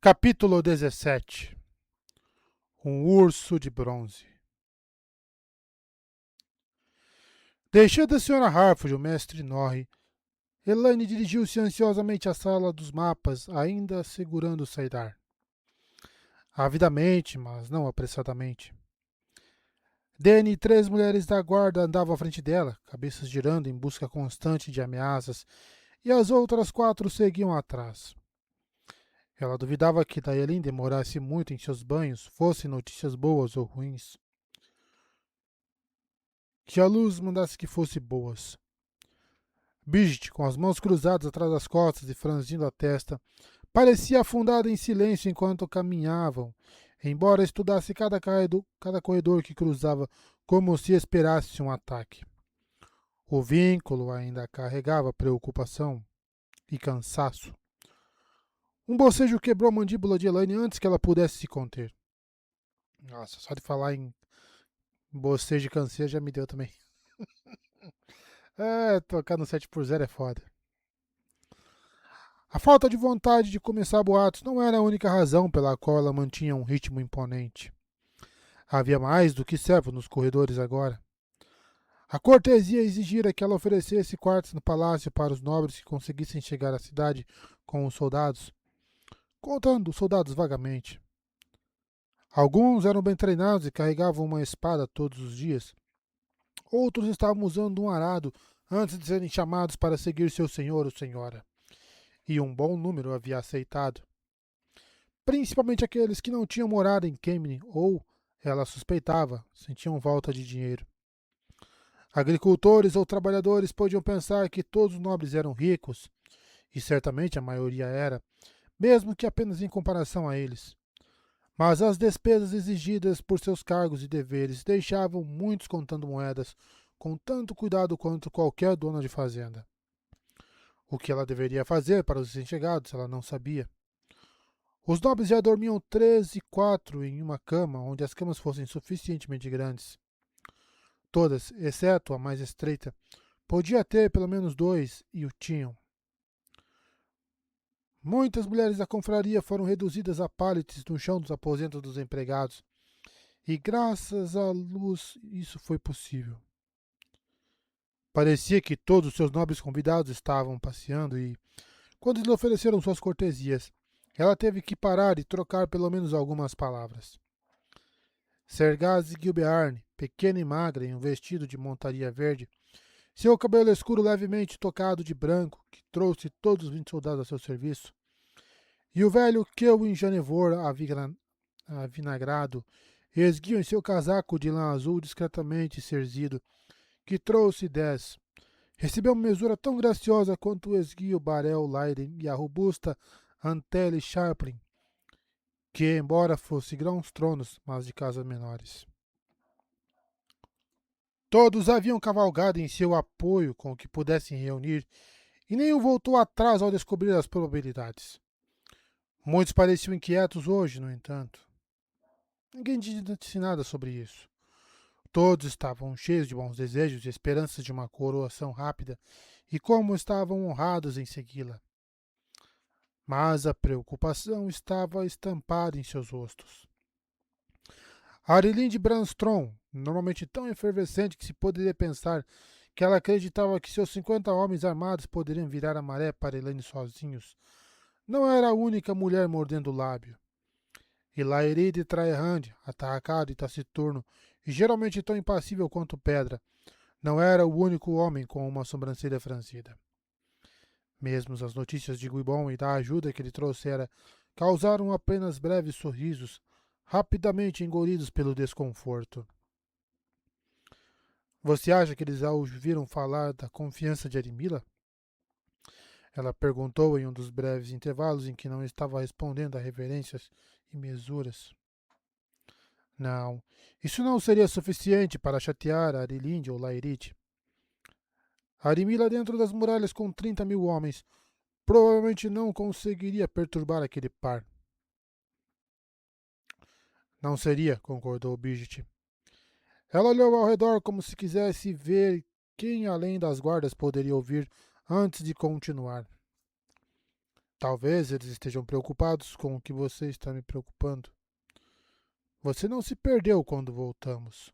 Capítulo 17. Um urso de bronze. Deixando a Sra. Harford e o mestre Norrie, Elaine dirigiu-se ansiosamente à sala dos mapas, ainda segurando o Saidar. Avidamente, mas não apressadamente. Dany e 3 mulheres da guarda andavam à frente dela, cabeças girando em busca constante de ameaças, e as outras 4 seguiam atrás. Ela duvidava que Daelin demorasse muito em seus banhos, fossem notícias boas ou ruins. Que a luz mandasse que fosse boas. Bridget, com as mãos cruzadas atrás das costas e franzindo a testa, parecia afundada em silêncio enquanto caminhavam, embora estudasse cada corredor que cruzava como se esperasse um ataque. O vínculo ainda carregava preocupação e cansaço. Um bocejo quebrou a mandíbula de Elaine antes que ela pudesse se conter. Nossa, só de falar em bocejo e canseiro já me deu também. Tocar no 7x0 é foda. A falta de vontade de começar boatos não era a única razão pela qual ela mantinha um ritmo imponente. Havia mais do que servo nos corredores agora. A cortesia exigira que ela oferecesse quartos no palácio para os nobres que conseguissem chegar à cidade com os soldados, contando os soldados vagamente. Alguns eram bem treinados e carregavam uma espada todos os dias. Outros estavam usando um arado antes de serem chamados para seguir seu senhor ou senhora. E um bom número havia aceitado. Principalmente aqueles que não tinham morado em Kemne ou, ela suspeitava, sentiam falta de dinheiro. Agricultores ou trabalhadores podiam pensar que todos os nobres eram ricos, e certamente a maioria era, mesmo que apenas em comparação a eles. Mas as despesas exigidas por seus cargos e deveres deixavam muitos contando moedas com tanto cuidado quanto qualquer dona de fazenda. O que ela deveria fazer para os recém-chegados, ela não sabia. Os nobres já dormiam 3 e 4 em uma cama, onde as camas fossem suficientemente grandes. Todas, exceto a mais estreita, podia ter pelo menos 2 e o tinham. Muitas mulheres da confraria foram reduzidas a pallets no chão dos aposentos dos empregados, e graças à luz isso foi possível. Parecia que todos os seus nobres convidados estavam passeando e, quando lhe ofereceram suas cortesias, ela teve que parar e trocar pelo menos algumas palavras. Sergaze Gilbearne, pequena e magra em um vestido de montaria verde, seu cabelo escuro levemente tocado de branco, que trouxe todos os 20 soldados a seu serviço, e o velho Kelwin Janevor avinagrado erguiam em seu casaco de lã azul discretamente cerzido, que trouxe 10. Recebeu uma mesura tão graciosa quanto o esguio Barel Leiden e a robusta Antele Sharplin, que, embora fosse grãos tronos, mas de casas menores. Todos haviam cavalgado em seu apoio com o que pudessem reunir, e nenhum voltou atrás ao descobrir as probabilidades. Muitos pareciam inquietos hoje, no entanto. Ninguém disse nada sobre isso. Todos estavam cheios de bons desejos e esperanças de uma coroação rápida, e como estavam honrados em segui-la. Mas a preocupação estava estampada em seus rostos. Arilinde Branstrom, normalmente tão efervescente que se poderia pensar que ela acreditava que seus 50 homens armados poderiam virar a maré para Elaine sozinhos, não era a única mulher mordendo o lábio. E Laeride Traerhand, atarracado e taciturno, e geralmente tão impassível quanto pedra, não era o único homem com uma sobrancelha franzida. Mesmo as notícias de Guibon e da ajuda que ele trouxera causaram apenas breves sorrisos, rapidamente engolidos pelo desconforto. Você acha que eles já ouviram falar da confiança de Arimila? Ela perguntou em um dos breves intervalos em que não estava respondendo a reverências e mesuras. Não, isso não seria suficiente para chatear Arilinde ou Lairite. Arimila dentro das muralhas com 30.000 homens provavelmente não conseguiria perturbar aquele par. Não seria, concordou Bridget. Ela olhou ao redor como se quisesse ver quem além das guardas poderia ouvir antes de continuar. Talvez eles estejam preocupados com o que você está me preocupando. Você não se perdeu quando voltamos.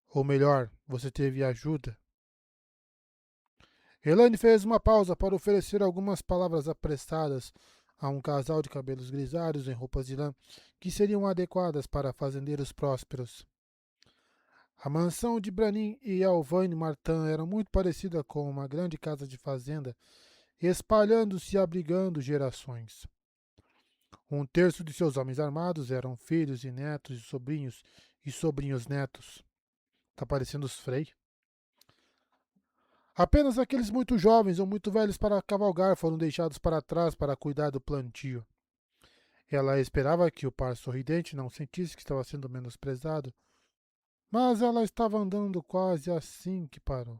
Ou melhor, você teve ajuda. Elaine fez uma pausa para oferecer algumas palavras apressadas a um casal de cabelos grisalhos em roupas de lã que seriam adequadas para fazendeiros prósperos. A mansão de Branin e Alvaine Martin era muito parecida com uma grande casa de fazenda, espalhando-se e abrigando gerações. Um terço de seus homens armados eram filhos e netos e sobrinhos netos. Tá parecendo os Frei. Apenas aqueles muito jovens ou muito velhos para cavalgar foram deixados para trás para cuidar do plantio. Ela esperava que o par sorridente não sentisse que estava sendo menosprezado, mas ela estava andando quase assim que parou.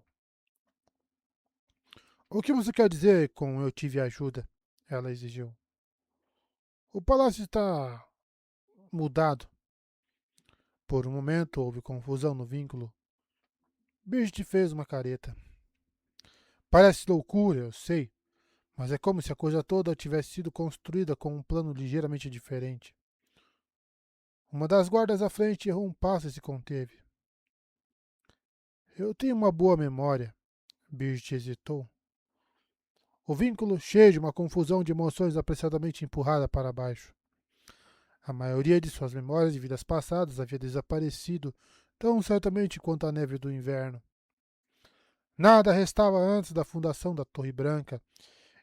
O que você quer dizer com eu tive ajuda? Ela exigiu. O palácio está mudado. Por um momento houve confusão no vínculo. Birgit fez uma careta. Parece loucura, eu sei, mas é como se a coisa toda tivesse sido construída com um plano ligeiramente diferente. Uma das guardas à frente errou um passo e se conteve. Eu tenho uma boa memória. Birgit hesitou. O vínculo, cheio de uma confusão de emoções apressadamente empurrada para baixo. A maioria de suas memórias de vidas passadas havia desaparecido tão certamente quanto a neve do inverno. Nada restava antes da fundação da Torre Branca,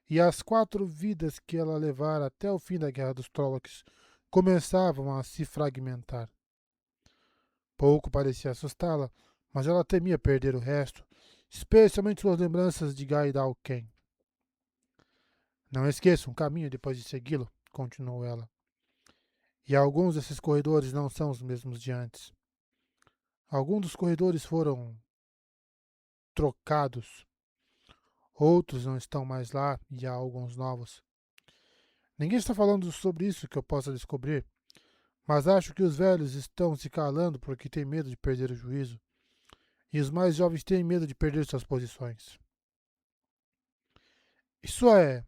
e as 4 vidas que ela levara até o fim da Guerra dos Trollocs começavam a se fragmentar. Pouco parecia assustá-la, mas ela temia perder o resto, especialmente suas lembranças de Guy Dalken. Não esqueça um caminho depois de segui-lo, continuou ela. E alguns desses corredores não são os mesmos de antes. Alguns dos corredores foram trocados. Outros não estão mais lá e há alguns novos. Ninguém está falando sobre isso que eu possa descobrir, mas acho que os velhos estão se calando porque têm medo de perder o juízo, e os mais jovens têm medo de perder suas posições. Isso é.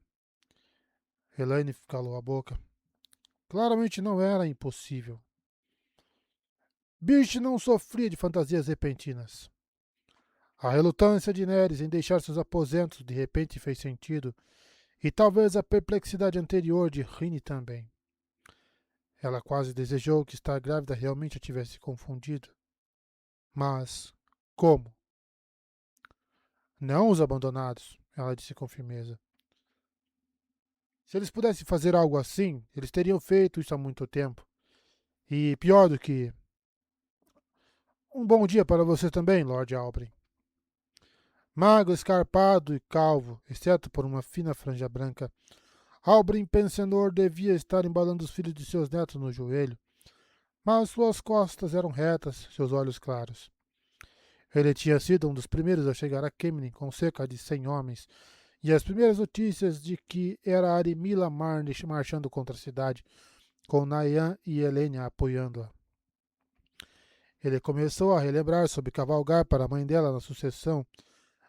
Elaine calou a boca. Claramente não era impossível. Birch não sofria de fantasias repentinas. A relutância de Neres em deixar seus aposentos de repente fez sentido, e talvez a perplexidade anterior de Rini também. Ela quase desejou que estar grávida realmente a tivesse confundido. Mas como? Não os abandonados, ela disse com firmeza. Se eles pudessem fazer algo assim, eles teriam feito isso há muito tempo. E pior do que. Um bom dia para você também, Lord Albrin. Magro, escarpado e calvo, exceto por uma fina franja branca, Albrin pensionor devia estar embalando os filhos de seus netos no joelho, mas suas costas eram retas, seus olhos claros. Ele tinha sido um dos primeiros a chegar a Kemlin com cerca de 100 homens, e as primeiras notícias de que era Arimila Marnish marchando contra a cidade, com Nayan e Helena apoiando-a. Ele começou a relembrar sobre cavalgar para a mãe dela na sucessão,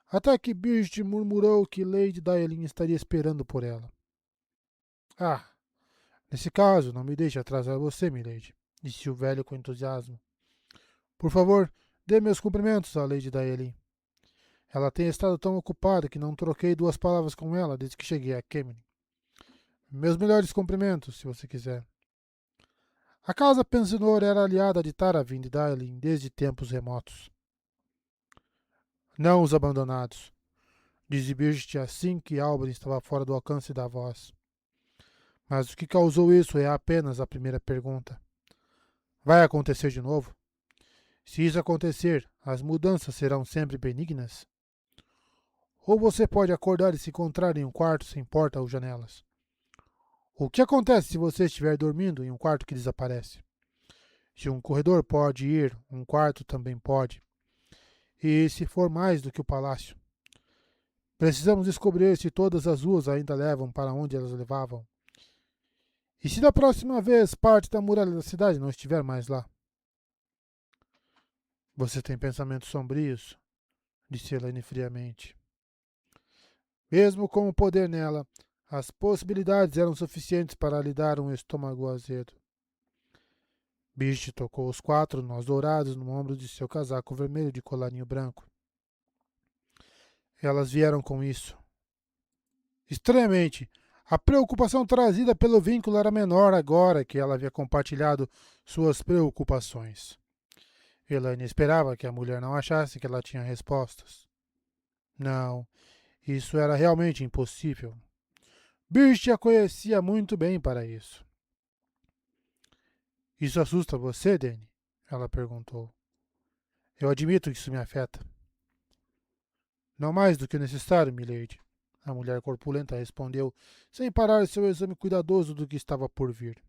até que Birgit murmurou que Lady Daelin estaria esperando por ela. Ah, nesse caso, não me deixe atrasar você, milady, disse o velho com entusiasmo. Por favor, dê meus cumprimentos à Lady Daelin. Ela tem estado tão ocupada que não troquei 2 palavras com ela desde que cheguei a Kemlin. Meus melhores cumprimentos, se você quiser. A casa pensionor era aliada de Taravin de Daelin desde tempos remotos. Não os abandonados, disse Birgit assim que Albrin estava fora do alcance da voz. Mas o que causou isso é apenas a primeira pergunta. Vai acontecer de novo? Se isso acontecer, as mudanças serão sempre benignas? Ou você pode acordar e se encontrar em um quarto sem porta ou janelas? O que acontece se você estiver dormindo em um quarto que desaparece? Se um corredor pode ir, um quarto também pode. E se for mais do que o palácio? Precisamos descobrir se todas as ruas ainda levam para onde elas levavam. E se da próxima vez parte da muralha da cidade não estiver mais lá? Você tem pensamentos sombrios? Disse Elaine friamente. Mesmo com o poder nela, As possibilidades eram suficientes para lhe dar um estômago azedo. Bicht tocou os 4 nós dourados no ombro de seu casaco vermelho de colarinho branco. Elas vieram com isso. Estranhamente, a preocupação trazida pelo vínculo era menor agora que ela havia compartilhado suas preocupações. Elaine esperava que a mulher não achasse que ela tinha respostas. Não, isso era realmente impossível. Bicht a conhecia muito bem para isso. Isso assusta você, Danny? Ela perguntou. Eu admito que isso me afeta. Não mais do que o necessário, milady. A mulher corpulenta respondeu, sem parar seu exame cuidadoso do que estava por vir.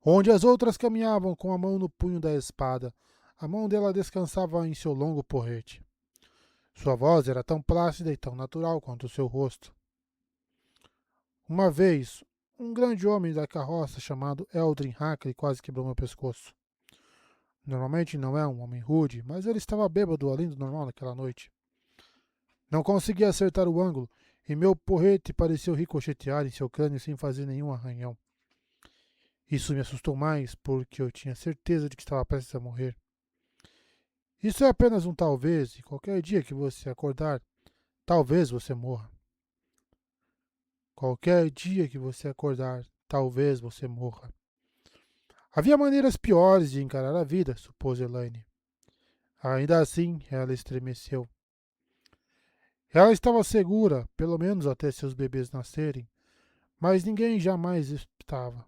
Onde as outras caminhavam com a mão no punho da espada, a mão dela descansava em seu longo porrete. Sua voz era tão plácida e tão natural quanto o seu rosto. Uma vez, um grande homem da carroça chamado Eldrin Hackley quase quebrou meu pescoço. Normalmente não é um homem rude, mas ele estava bêbado além do normal naquela noite. Não conseguia acertar o ângulo, e meu porrete pareceu ricochetear em seu crânio sem fazer nenhum arranhão. Isso me assustou mais, porque eu tinha certeza de que estava prestes a morrer. Isso é apenas um talvez, e qualquer dia que você acordar, talvez você morra. Qualquer dia que você acordar, talvez você morra. Havia maneiras piores de encarar a vida, supôs Elaine. Ainda assim, ela estremeceu. Ela estava segura, pelo menos até seus bebês nascerem, mas ninguém jamais estava.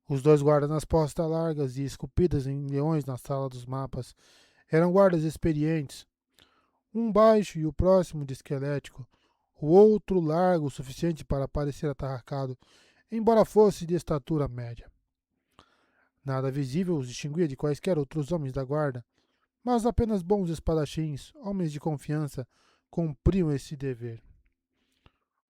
Os 2 guardas nas postas largas e esculpidas em leões na sala dos mapas eram guardas experientes, um baixo e o próximo de esquelético, o outro largo o suficiente para parecer atarracado, embora fosse de estatura média. Nada visível os distinguia de quaisquer outros homens da guarda, mas apenas bons espadachins, homens de confiança, cumpriam esse dever.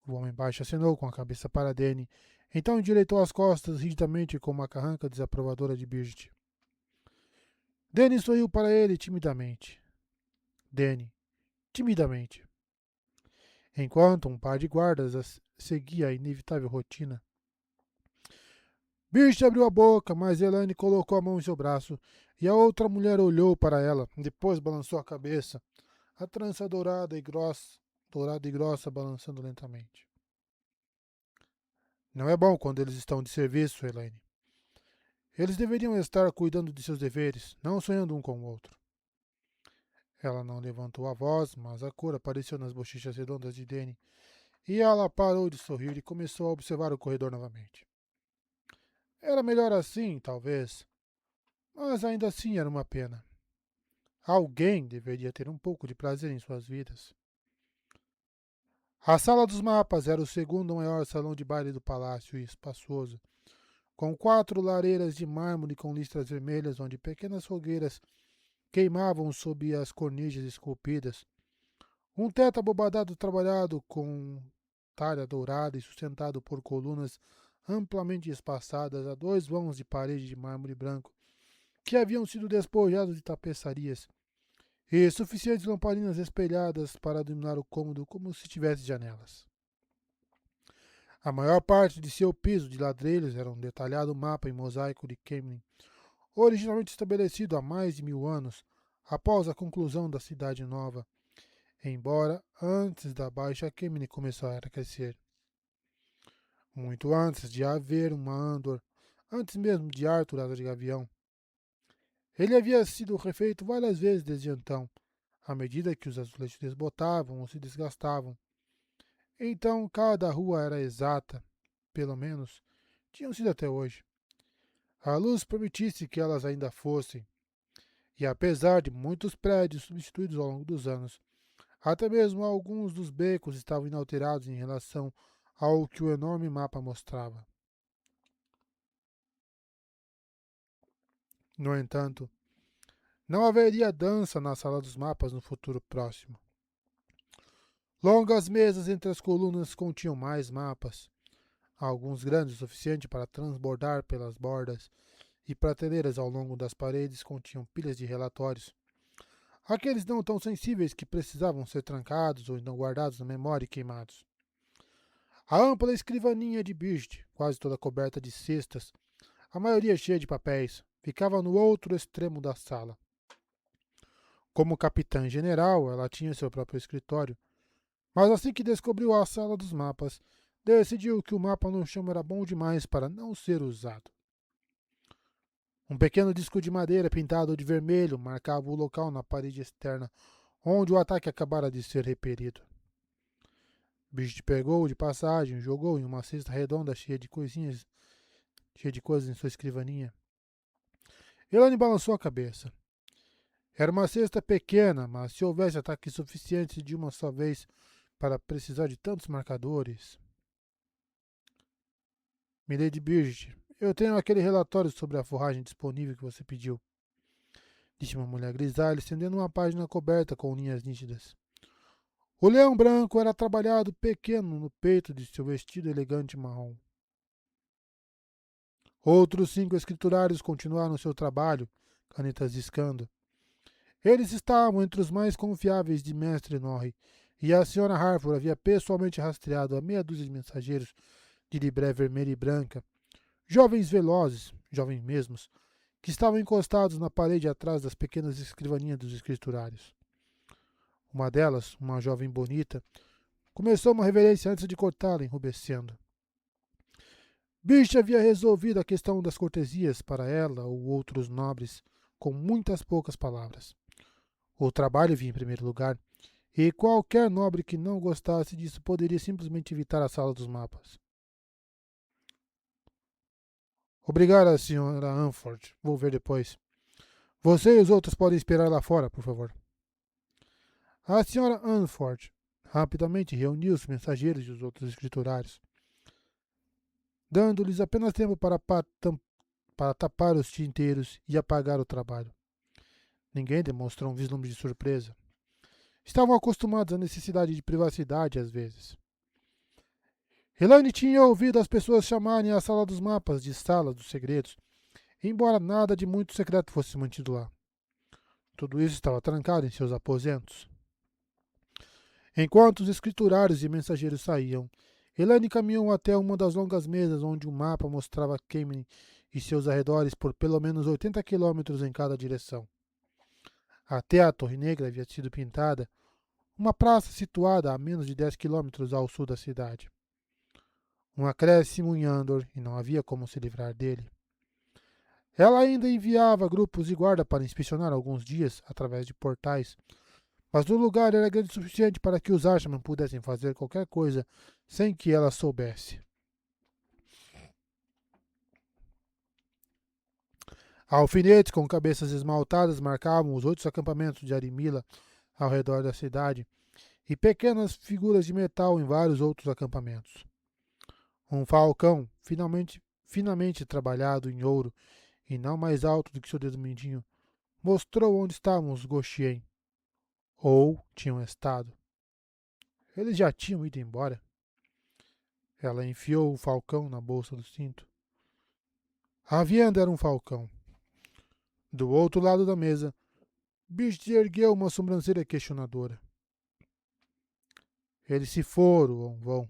O homem baixo acenou com a cabeça para Danny, então endireitou as costas rigidamente com uma carranca desaprovadora de Birgit. Danny sorriu para ele timidamente. Danny, timidamente. Enquanto um par de guardas seguia a inevitável rotina. Birgit abriu a boca, mas Elaine colocou a mão em seu braço e a outra mulher olhou para ela, depois balançou a cabeça, a trança dourada e grossa balançando lentamente. Não é bom quando eles estão de serviço, Elaine. Eles deveriam estar cuidando de seus deveres, não sonhando um com o outro. Ela não levantou a voz, mas a cor apareceu nas bochechas redondas de Danny, e ela parou de sorrir e começou a observar o corredor novamente. Era melhor assim, talvez, mas ainda assim era uma pena. Alguém deveria ter um pouco de prazer em suas vidas. A sala dos mapas era o segundo maior salão de baile do palácio e espaçoso, com 4 lareiras de mármore com listras vermelhas onde pequenas fogueiras queimavam sob as corniches esculpidas. Um teto abobadado trabalhado com talha dourada e sustentado por colunas amplamente espaçadas a 2 vãos de parede de mármore branco, que haviam sido despojados de tapeçarias, e suficientes lamparinas espelhadas para iluminar o cômodo como se tivesse janelas. A maior parte de seu piso de ladrilhos era um detalhado mapa em mosaico de Kemlin, originalmente estabelecido há mais de 1000 anos, após a conclusão da Cidade Nova, embora antes da Baixa Kemlin começar a crescer. Muito antes de haver uma Andor, antes mesmo de Arthur Asa de Gavião. Ele havia sido refeito várias vezes desde então, à medida que os azulejos desbotavam ou se desgastavam. Então cada rua era exata, pelo menos, tinham sido até hoje. A luz permitisse que elas ainda fossem, e apesar de muitos prédios substituídos ao longo dos anos, até mesmo alguns dos becos estavam inalterados em relação ao que o enorme mapa mostrava. No entanto, não haveria dança na sala dos mapas no futuro próximo. Longas mesas entre as colunas continham mais mapas, alguns grandes o suficiente para transbordar pelas bordas, e prateleiras ao longo das paredes continham pilhas de relatórios. Aqueles não tão sensíveis que precisavam ser trancados ou então guardados na memória e queimados. A ampla escrivaninha de Bircht, quase toda coberta de cestas, a maioria cheia de papéis, ficava no outro extremo da sala. Como capitã-general, ela tinha seu próprio escritório, mas assim que descobriu a sala dos mapas, decidiu que o mapa no chão era bom demais para não ser usado. Um pequeno disco de madeira pintado de vermelho marcava o local na parede externa onde o ataque acabara de ser repelido. Bicho pegou de passagem e jogou em uma cesta redonda cheia de coisas em sua escrivaninha. Elane balançou a cabeça. Era uma cesta pequena, mas se houvesse ataques suficientes de uma só vez para precisar de tantos marcadores... Milady Birgit, eu tenho aquele relatório sobre a forragem disponível que você pediu, disse uma mulher grisalha, estendendo uma página coberta com linhas nítidas. O leão branco era trabalhado pequeno no peito de seu vestido elegante marrom. Outros 5 escriturários continuaram seu trabalho, canetas discando. Eles estavam entre os mais confiáveis de Mestre Norrie, e a Sra. Harford havia pessoalmente rastreado a meia dúzia de mensageiros de libré vermelha e branca, jovens velozes, jovens mesmos, que estavam encostados na parede atrás das pequenas escrivaninhas dos escriturários. Uma delas, uma jovem bonita, começou uma reverência antes de cortá-la, enrubescendo. Birch havia resolvido a questão das cortesias para ela ou outros nobres com muitas poucas palavras. O trabalho vinha em primeiro lugar, e qualquer nobre que não gostasse disso poderia simplesmente evitar a sala dos mapas. Obrigada, Sra. Anford. Vou ver depois. Você e os outros podem esperar lá fora, por favor. A Sra. Anford rapidamente reuniu os mensageiros e os outros escriturários, dando-lhes apenas tempo para tapar os tinteiros e apagar o trabalho. Ninguém demonstrou um vislumbre de surpresa. Estavam acostumados à necessidade de privacidade às vezes. Helene tinha ouvido as pessoas chamarem a sala dos mapas de sala dos segredos, embora nada de muito secreto fosse mantido lá. Tudo isso estava trancado em seus aposentos. Enquanto os escriturários e mensageiros saíam, Helene caminhou até uma das longas mesas onde o mapa mostrava Camden e seus arredores por pelo menos 80 quilômetros em cada direção. Até a Torre Negra havia sido pintada, uma praça situada a menos de 10 quilômetros ao sul da cidade. Um acréscimo em Andor, e não havia como se livrar dele. Ela ainda enviava grupos de guarda para inspecionar alguns dias através de portais, mas o lugar era grande o suficiente para que os Ashman pudessem fazer qualquer coisa sem que ela soubesse. Alfinetes com cabeças esmaltadas marcavam os 8 acampamentos de Arimila ao redor da cidade e pequenas figuras de metal em vários outros acampamentos. Um falcão, finamente trabalhado em ouro e não mais alto do que seu dedo mindinho, mostrou onde estavam os Goshen, ou tinham estado. Eles já tinham ido embora. Ela enfiou o falcão na bolsa do cinto. A vianda era um falcão. Do outro lado da mesa, Birch ergueu uma sobrancelha questionadora. Eles se foram ou vão,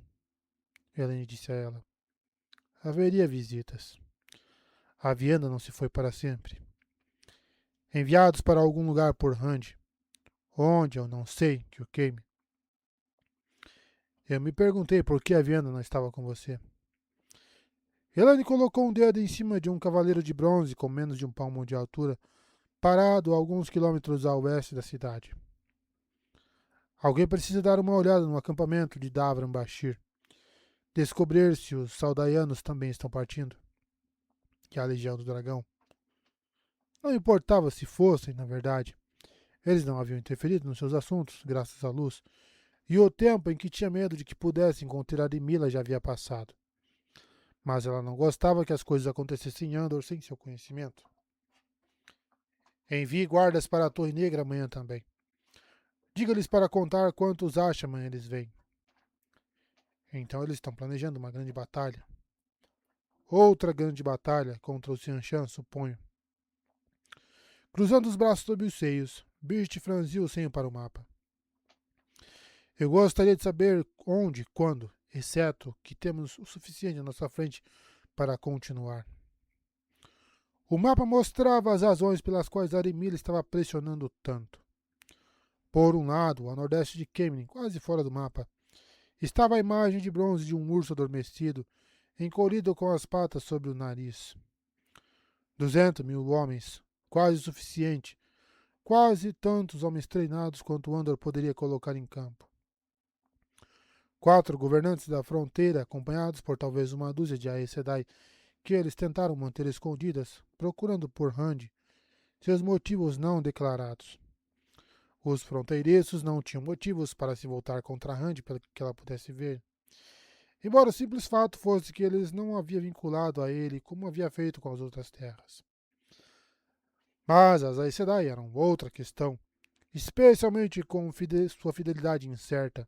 Helene disse a ela. Haveria visitas. A vianda não se foi para sempre. Enviados para algum lugar por Rand, onde eu não sei que o queime. Eu me perguntei por que a vianda não estava com você. Helene colocou um dedo em cima de um cavaleiro de bronze com menos de um palmo de altura, parado a alguns quilômetros a oeste da cidade. Alguém precisa dar uma olhada no acampamento de Davram Bashir. Descobrir se os Saldaianos também estão partindo. Que é a Legião do Dragão. Não importava se fossem, na verdade. Eles não haviam interferido nos seus assuntos, graças à luz, e o tempo em que tinha medo de que pudessem encontrar Arimila já havia passado. Mas ela não gostava que as coisas acontecessem em Andor sem seu conhecimento. Envie guardas para a Torre Negra amanhã também. Diga-lhes para contar quantos Ashman eles vêm. Então eles estão planejando uma grande batalha. Outra grande batalha contra o Xianshan, suponho. Cruzando os braços sob os seios, Birch franziu o senho para o mapa. Eu gostaria de saber onde, quando, exceto que temos o suficiente à nossa frente para continuar. O mapa mostrava as razões pelas quais Arimila estava pressionando tanto. Por um lado, a nordeste de Kemenin, quase fora do mapa, estava a imagem de bronze de um urso adormecido, encolhido com as patas sobre o nariz. 200.000 homens, quase o suficiente, quase tantos homens treinados quanto Andor poderia colocar em campo. 4 governantes da fronteira, acompanhados por talvez uma dúzia de Aes Sedai, que eles tentaram manter escondidas, procurando por Rand seus motivos não declarados. Os fronteiriços não tinham motivos para se voltar contra Rand pelo que ela pudesse ver. Embora o simples fato fosse que eles não haviam vinculado a ele como havia feito com as outras terras. Mas as Aes Sedai eram outra questão, especialmente com sua fidelidade incerta.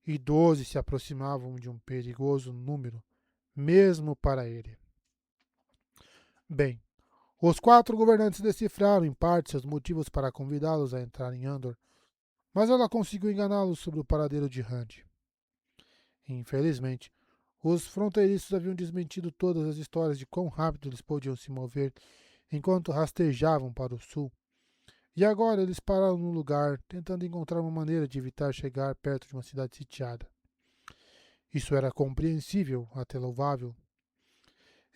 E 12 se aproximavam de um perigoso número, mesmo para ele. Bem, os 4 governantes decifraram em parte seus motivos para convidá-los a entrar em Andor, mas ela conseguiu enganá-los sobre o paradeiro de Rand. Infelizmente, os fronteiriços haviam desmentido todas as histórias de quão rápido eles podiam se mover enquanto rastejavam para o sul, e agora eles pararam no lugar, tentando encontrar uma maneira de evitar chegar perto de uma cidade sitiada. Isso era compreensível, até louvável.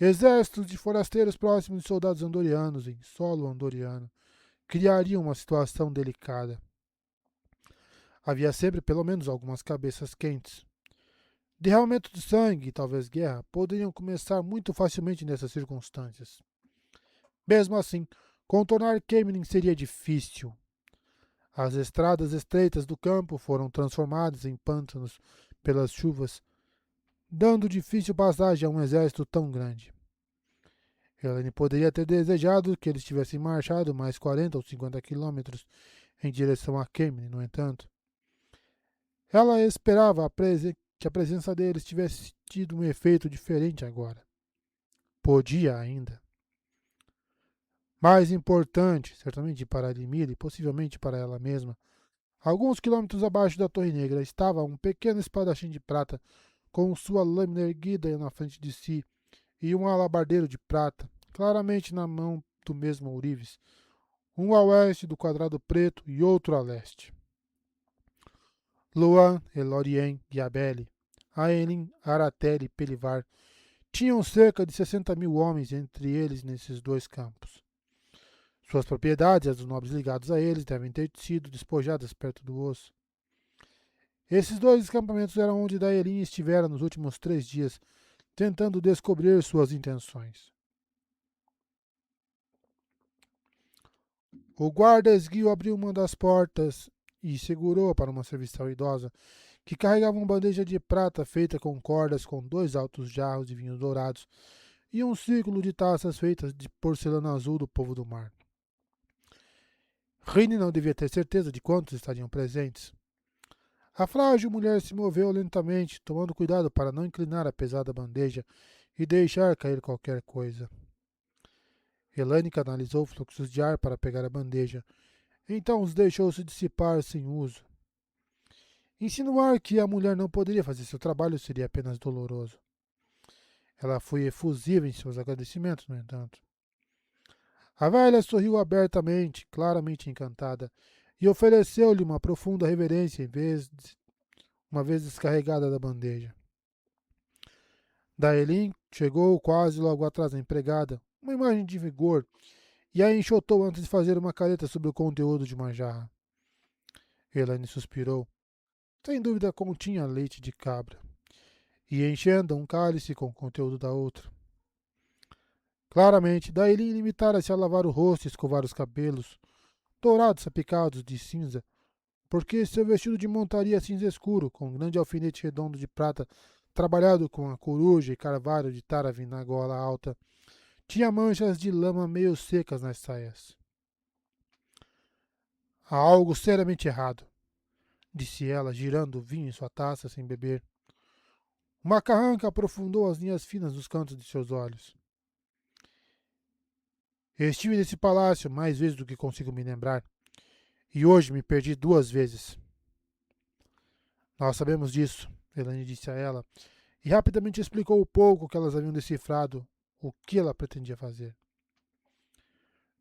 Exércitos de forasteiros próximos de soldados andorianos em solo andoriano criariam uma situação delicada. Havia sempre pelo menos algumas cabeças quentes. Derramamento de sangue e talvez guerra poderiam começar muito facilmente nessas circunstâncias. Mesmo assim, contornar Kemenin seria difícil. As estradas estreitas do campo foram transformadas em pântanos pelas chuvas, dando difícil passagem a um exército tão grande. Helene poderia ter desejado que eles tivessem marchado mais 40 ou 50 quilômetros em direção a Kemenin, no entanto. Ela esperava que a presença deles tivesse tido um efeito diferente agora. Podia ainda. Mais importante, certamente para Arimila e possivelmente para ela mesma, alguns quilômetros abaixo da Torre Negra estava um pequeno espadachim de prata com sua lâmina erguida na frente de si e um alabardeiro de prata, claramente na mão do mesmo ourives, um a oeste do quadrado preto e outro a leste. Luan, Elorien e Abele, Aelin, Aratel e Pelivar tinham cerca de 60.000 homens entre eles nesses 2 campos. Suas propriedades e as dos nobres ligados a eles devem ter sido despojadas perto do osso. Esses 2 acampamentos eram onde Daelin estivera nos últimos 3 dias, tentando descobrir suas intenções. O guarda esguio abriu uma das portas e segurou-a para uma serviçal idosa, que carregava uma bandeja de prata feita com cordas com 2 altos jarros de vinhos dourados e um círculo de taças feitas de porcelana azul do povo do mar. Rini não devia ter certeza de quantos estariam presentes. A frágil mulher se moveu lentamente, tomando cuidado para não inclinar a pesada bandeja e deixar cair qualquer coisa. Helene canalizou fluxos de ar para pegar a bandeja, então os deixou se dissipar sem uso. Insinuar que a mulher não poderia fazer seu trabalho seria apenas doloroso. Ela foi efusiva em seus agradecimentos, no entanto. A velha sorriu abertamente, claramente encantada, e ofereceu-lhe uma profunda reverência uma vez descarregada da bandeja. Daelin chegou quase logo atrás da empregada, uma imagem de vigor, e a enxotou antes de fazer uma careta sobre o conteúdo de uma jarra. Helene suspirou. Sem dúvida continha leite de cabra, e enchendo um cálice com o conteúdo da outra. Claramente, Daelin limitara-se a lavar o rosto e escovar os cabelos, dourados salpicados de cinza, porque seu vestido de montaria cinza escuro, com um grande alfinete redondo de prata, trabalhado com a coruja e carvalho de Taravin na gola alta, tinha manchas de lama meio secas nas saias. Há algo seriamente errado, disse ela, girando o vinho em sua taça sem beber. Uma carranca aprofundou as linhas finas dos cantos de seus olhos. Estive nesse palácio mais vezes do que consigo me lembrar, e hoje me perdi 2 vezes. Nós sabemos disso, Elaine disse a ela, e rapidamente explicou o pouco que elas haviam decifrado, o que ela pretendia fazer.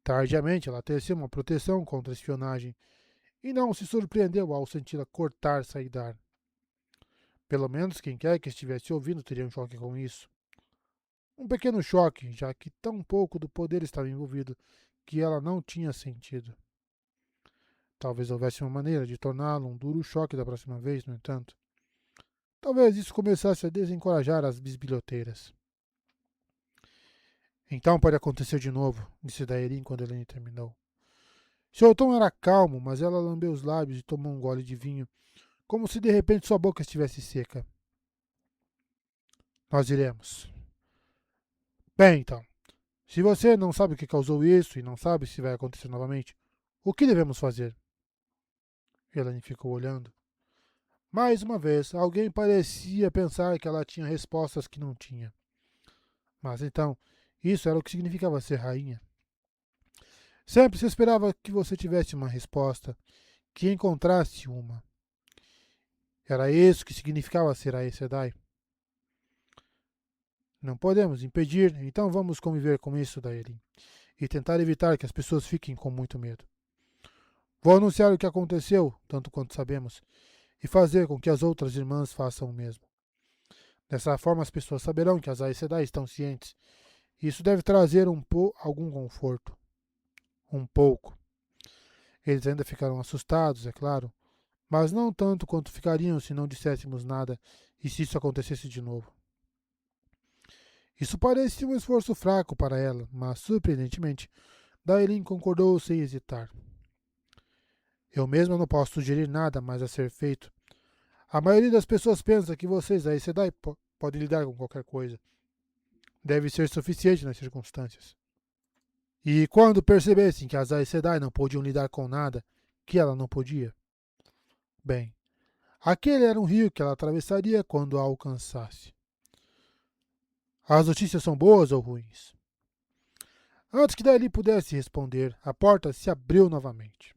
Tardiamente, ela teceu uma proteção contra a espionagem e não se surpreendeu ao senti-la cortar-se e dar. Pelo menos quem quer que estivesse ouvindo teria um choque com isso. Um pequeno choque, já que tão pouco do poder estava envolvido que ela não tinha sentido. Talvez houvesse uma maneira de torná-lo um duro choque da próxima vez, no entanto. Talvez isso começasse a desencorajar as bisbilhoteiras. Então pode acontecer de novo, disse Daerin quando Helene terminou. Seu tom era calmo, mas ela lambeu os lábios e tomou um gole de vinho, como se de repente sua boca estivesse seca. Nós iremos. Bem, então, se você não sabe o que causou isso e não sabe se vai acontecer novamente, o que devemos fazer? Helene ficou olhando. Mais uma vez, alguém parecia pensar que ela tinha respostas que não tinha. Mas então, isso era o que significava ser rainha. Sempre se esperava que você tivesse uma resposta, que encontrasse uma. Era isso que significava ser Aes Sedai. Não podemos impedir, então vamos conviver com isso, Daerin, e tentar evitar que as pessoas fiquem com muito medo. Vou anunciar o que aconteceu, tanto quanto sabemos, e fazer com que as outras irmãs façam o mesmo. Dessa forma as pessoas saberão que as Aes Sedai estão cientes, e isso deve trazer algum conforto. Um pouco. Eles ainda ficarão assustados, é claro, mas não tanto quanto ficariam se não disséssemos nada e se isso acontecesse de novo. Isso parecia um esforço fraco para ela, mas, surpreendentemente, Daerin concordou sem hesitar. Eu mesma não posso sugerir nada mais a ser feito. A maioria das pessoas pensa que vocês, Aes Sedai, podem lidar com qualquer coisa. Deve ser suficiente nas circunstâncias. E quando percebessem que as Aes Sedai não podiam lidar com nada, que ela não podia? Bem, aquele era um rio que ela atravessaria quando a alcançasse. As notícias são boas ou ruins? Antes que Daerin pudesse responder, a porta se abriu novamente.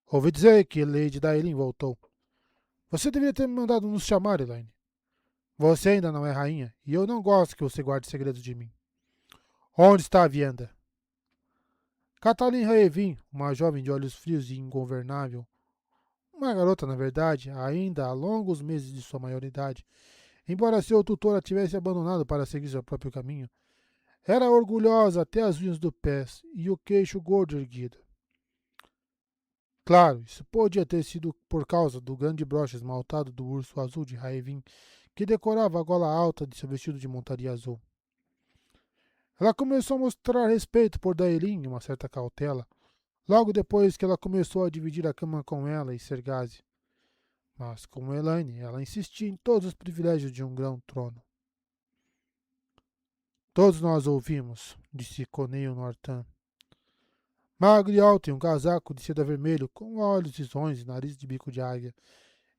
Ouvi dizer que Lady Daerin voltou. Você deveria ter me mandado nos chamar, Elaine. Você ainda não é rainha, e eu não gosto que você guarde segredos de mim. Onde está a Vienda? Katalin Raevin, uma jovem de olhos frios e ingovernável, uma garota, na verdade, ainda há longos meses de sua maioridade, embora seu tutor a tivesse abandonado para seguir seu próprio caminho, era orgulhosa até as unhas do pés e o queixo gordo erguido. Claro, isso podia ter sido por causa do grande broche esmaltado do urso azul de Raevin, que decorava a gola alta de seu vestido de montaria azul. Ela começou a mostrar respeito por Daerin e uma certa cautela, logo depois que ela começou a dividir a cama com ela e Sergazi. Mas, como Elaine, ela insistia em todos os privilégios de um grão-trono. Todos nós ouvimos, disse Coneio Nortan. Magro e alto em um casaco de seda vermelho, com olhos risonhos e nariz de bico de águia.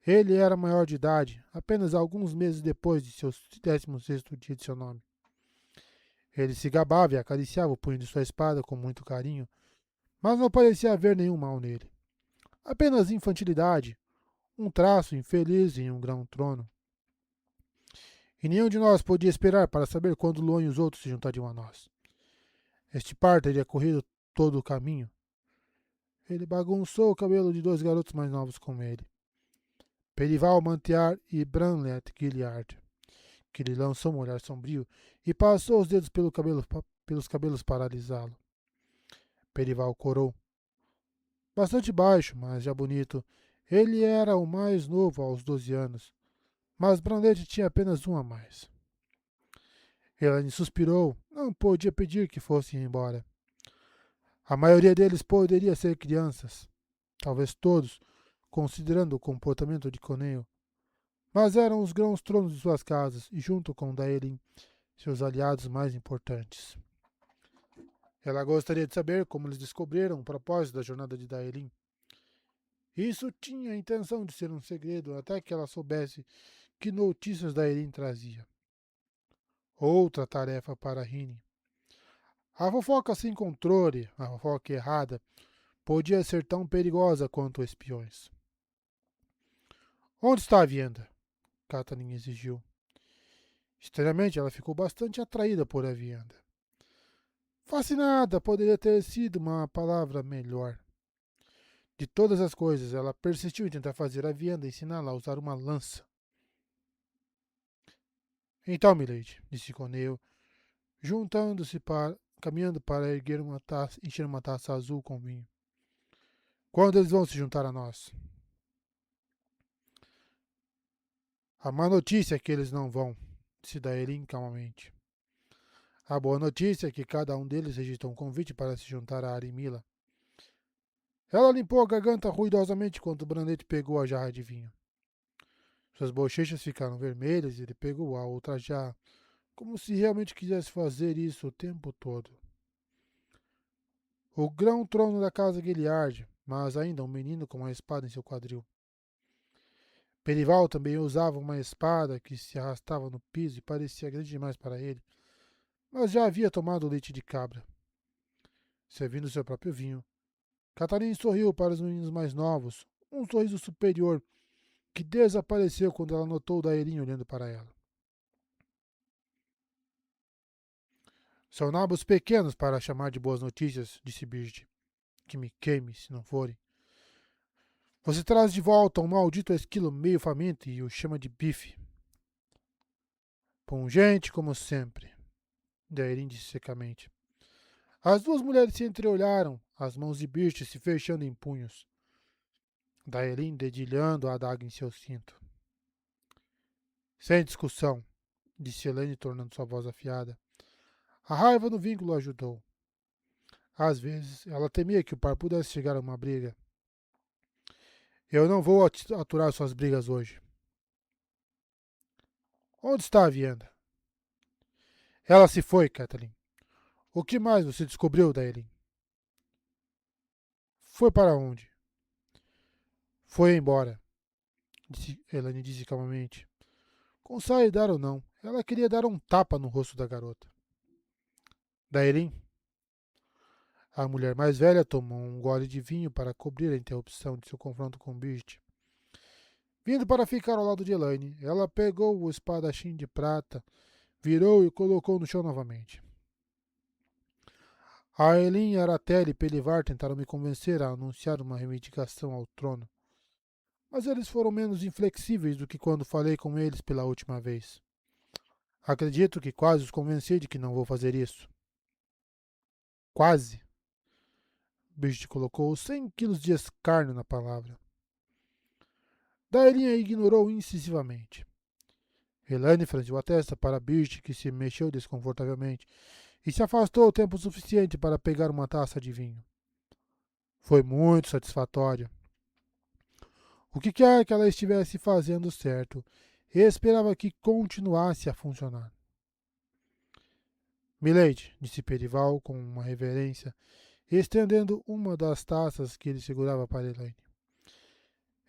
Ele era maior de idade, apenas alguns meses depois de seu 16º dia de seu nome. Ele se gabava e acariciava o punho de sua espada com muito carinho, mas não parecia haver nenhum mal nele. Apenas infantilidade, um traço infeliz em um grão-trono. E nenhum de nós podia esperar para saber quando Luan e os outros se juntariam a nós. Este par teria corrido todo o caminho. Ele bagunçou o cabelo de dois garotos mais novos com ele, Perival Mantear e Branlet Gilliard, que lhe lançou um olhar sombrio e passou os dedos pelos cabelos para alisá-lo. Perival corou. Bastante baixo, mas já bonito. Ele era o mais novo aos 12 anos, mas Branlet tinha apenas um a mais. Elaine suspirou. Não podia pedir que fossem embora. A maioria deles poderia ser crianças, talvez todos, considerando o comportamento de Coneio, mas eram os grãos-tronos de suas casas e, junto com Daerin, seus aliados mais importantes. Ela gostaria de saber como eles descobriram o propósito da jornada de Daerin. Isso tinha a intenção de ser um segredo até que ela soubesse que notícias Daerin trazia. Outra tarefa para Rini. A fofoca sem controle, a fofoca errada, podia ser tão perigosa quanto espiões. Onde está a Vienda? Catherine exigiu. Estranhamente, ela ficou bastante atraída por a vianda. Fascinada poderia ter sido uma palavra melhor. De todas as coisas, ela persistiu em tentar fazer a vianda ensiná-la a usar uma lança. Então, milady, disse Coneil, caminhando para erguer uma taça, encher uma taça azul com vinho. Quando eles vão se juntar a nós? A má notícia é que eles não vão, disse Daerin calmamente. A boa notícia é que cada um deles registrou um convite para se juntar a Arimila. Ela limpou a garganta ruidosamente enquanto o Branlete pegou a jarra de vinho. Suas bochechas ficaram vermelhas e ele pegou a outra jarra, como se realmente quisesse fazer isso o tempo todo. O grão-trono da casa Guilliard, mas ainda um menino com uma espada em seu quadril. Perival também usava uma espada que se arrastava no piso e parecia grande demais para ele, mas já havia tomado leite de cabra. Servindo seu próprio vinho, Catarina sorriu para os meninos mais novos, um sorriso superior que desapareceu quando ela notou Daerin olhando para ela. São nabos pequenos para chamar de boas notícias, disse Birgit. Que me queime, se não forem. Você traz de volta um maldito esquilo meio faminto e o chama de bife. Pungente como sempre, Daerin disse secamente. As duas mulheres se entreolharam, as mãos de Birgit se fechando em punhos. Daerin dedilhando a adaga em seu cinto. Sem discussão, disse Helene, tornando sua voz afiada. A raiva no vínculo ajudou. Às vezes, ela temia que o par pudesse chegar a uma briga. Eu não vou aturar suas brigas hoje. Onde está a vianda? Ela se foi, Kathleen. O que mais você descobriu, Daerin? Foi para onde? Foi embora, Helene disse calmamente. Com saidar ou não, ela queria dar um tapa no rosto da garota. Daerin? A mulher mais velha tomou um gole de vinho para cobrir a interrupção de seu confronto com Birgit. Vindo para ficar ao lado de Elaine, ela pegou o espadachim de prata, virou e colocou no chão novamente. A Elin, Aratel e Pelivar tentaram me convencer a anunciar uma reivindicação ao trono, mas eles foram menos inflexíveis do que quando falei com eles pela última vez. Acredito que quase os convenci de que não vou fazer isso. Quase. Birgit colocou 100 quilos de escárnio na palavra. Daerin a ignorou incisivamente. Elaine franziu a testa para Birgit, que se mexeu desconfortavelmente, e se afastou o tempo suficiente para pegar uma taça de vinho. Foi muito satisfatório. O que quer que ela estivesse fazendo certo, e esperava que continuasse a funcionar. Milady, disse Perival com uma reverência, estendendo uma das taças que ele segurava para Elaine.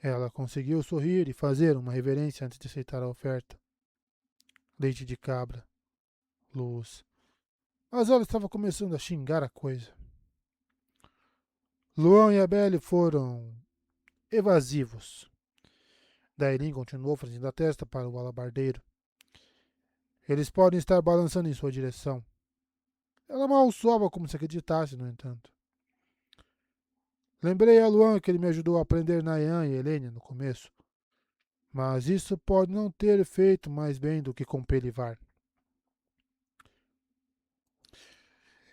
Ela conseguiu sorrir e fazer uma reverência antes de aceitar a oferta. Leite de cabra. Luz. Mas ela estava começando a xingar a coisa. Luan e a Belle foram evasivos. Daerin continuou franzindo a testa para o alabardeiro. Eles podem estar balançando em sua direção. Ela mal soava como se acreditasse, no entanto. Lembrei a Luan que ele me ajudou a aprender Nayan e Helene no começo. Mas isso pode não ter feito mais bem do que com Pelivar.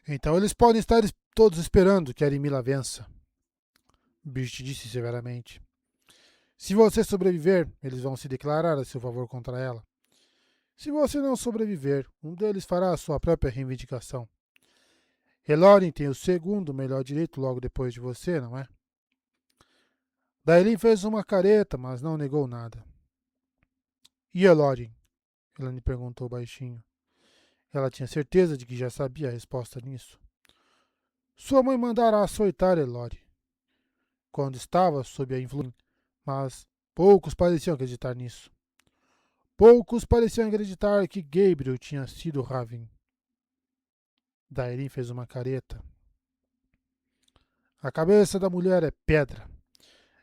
Então eles podem estar todos esperando que Arimila vença. Birgit disse severamente. Se você sobreviver, eles vão se declarar a seu favor contra ela. Se você não sobreviver, um deles fará a sua própria reivindicação. Elorin tem o segundo melhor direito logo depois de você, não é? Daelin fez uma careta, mas não negou nada. E Elorin? Elane perguntou baixinho. Ela tinha certeza de que já sabia a resposta nisso. Sua mãe mandara açoitar Elorin quando estava sob a influência, mas poucos pareciam acreditar nisso. Poucos pareciam acreditar que Gabriel tinha sido Raven. Daerin fez uma careta. A cabeça da mulher é pedra.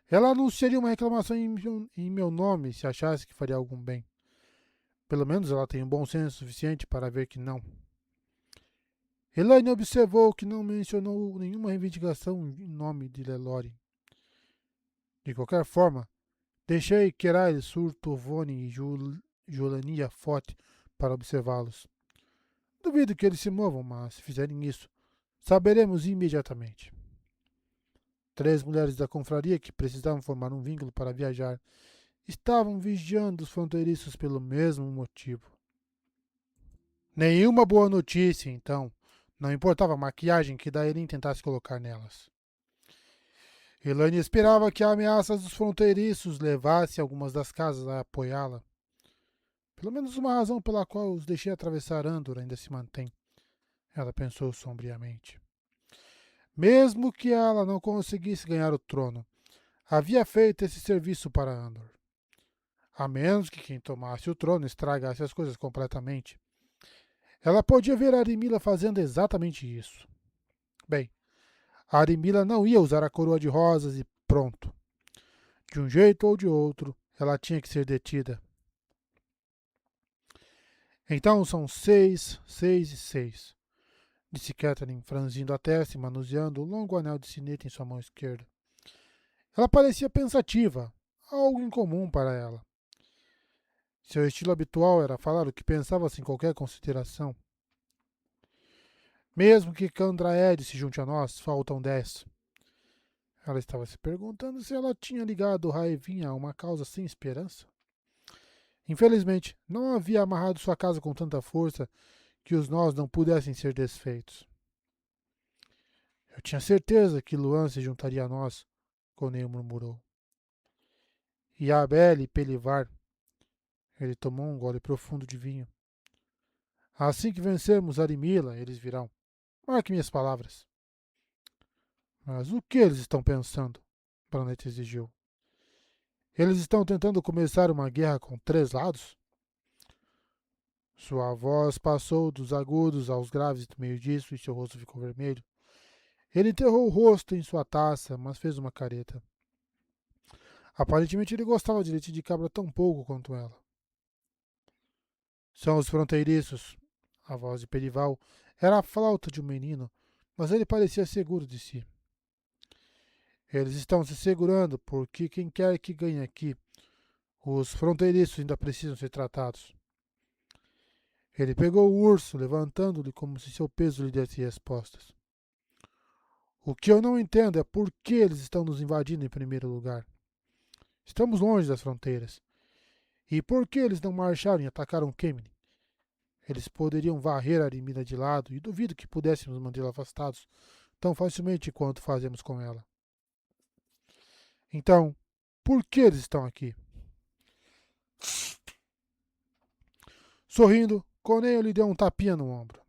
Ela anunciaria uma reclamação em meu nome se achasse que faria algum bem. Pelo menos ela tem um bom senso suficiente para ver que não. Elaine observou que não mencionou nenhuma reivindicação em nome de Lelore. De qualquer forma, deixei Kerais, Surtovone e Julania Forte para observá-los. Duvido que eles se movam, mas se fizerem isso, saberemos imediatamente. 3 mulheres da confraria que precisavam formar um vínculo para viajar estavam vigiando os fronteiriços pelo mesmo motivo. Nenhuma boa notícia, então. Não importava a maquiagem que Daerin tentasse colocar nelas. Elaine esperava que a ameaça dos fronteiriços levasse algumas das casas a apoiá-la. Pelo menos uma razão pela qual os deixei atravessar Andor ainda se mantém, ela pensou sombriamente. Mesmo que ela não conseguisse ganhar o trono, havia feito esse serviço para Andor. A menos que quem tomasse o trono estragasse as coisas completamente. Ela podia ver a Arimila fazendo exatamente isso. Bem, a Arimila não ia usar a coroa de rosas e pronto. De um jeito ou de outro, ela tinha que ser detida. Então são 6, 6 e 6, disse Catherine, franzindo a testa e manuseando o longo anel de sinete em sua mão esquerda. Ela parecia pensativa, algo incomum para ela. Seu estilo habitual era falar o que pensava sem qualquer consideração. Mesmo que Candraed se junte a nós, faltam 10. Ela estava se perguntando se ela tinha ligado Raivinha a uma causa sem esperança. Infelizmente, não havia amarrado sua casa com tanta força que os nós não pudessem ser desfeitos. Eu tinha certeza que Luan se juntaria a nós, Coneio murmurou. E a Abel e Pelivar. Ele tomou um gole profundo de vinho. Assim que vencermos Arimila, eles virão. Marque minhas palavras. Mas o que eles estão pensando? Planeta exigiu. Eles estão tentando começar uma guerra com 3 lados? Sua voz passou dos agudos aos graves no meio disso e seu rosto ficou vermelho. Ele enterrou o rosto em sua taça, mas fez uma careta. Aparentemente ele gostava de leite de cabra tão pouco quanto ela. São os fronteiriços. A voz de Perival era a flauta de um menino, mas ele parecia seguro de si. Eles estão se segurando porque quem quer que ganhe aqui, os fronteiriços ainda precisam ser tratados. Ele pegou o urso, levantando-lhe como se seu peso lhe desse respostas. O que eu não entendo é por que eles estão nos invadindo em primeiro lugar. Estamos longe das fronteiras. E por que eles não marcharam e atacaram Kemini? Eles poderiam varrer a Arimila de lado e duvido que pudéssemos mantê-la afastados tão facilmente quanto fazemos com ela. Então, por que eles estão aqui? Sorrindo, Coneio lhe deu um tapinha no ombro.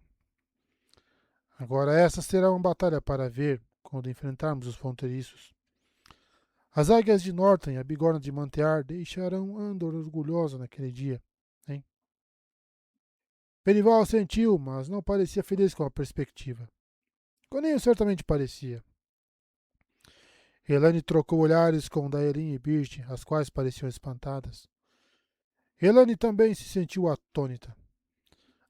Agora essa será uma batalha para ver quando enfrentarmos os fronteiriços. As águias de Norton e a bigorna de Mantear deixarão Andor orgulhosa naquele dia, hein? Perival sentiu, mas não parecia feliz com a perspectiva. Coneio certamente parecia. Elaine trocou olhares com Daerin e Birte, as quais pareciam espantadas. Elaine também se sentiu atônita.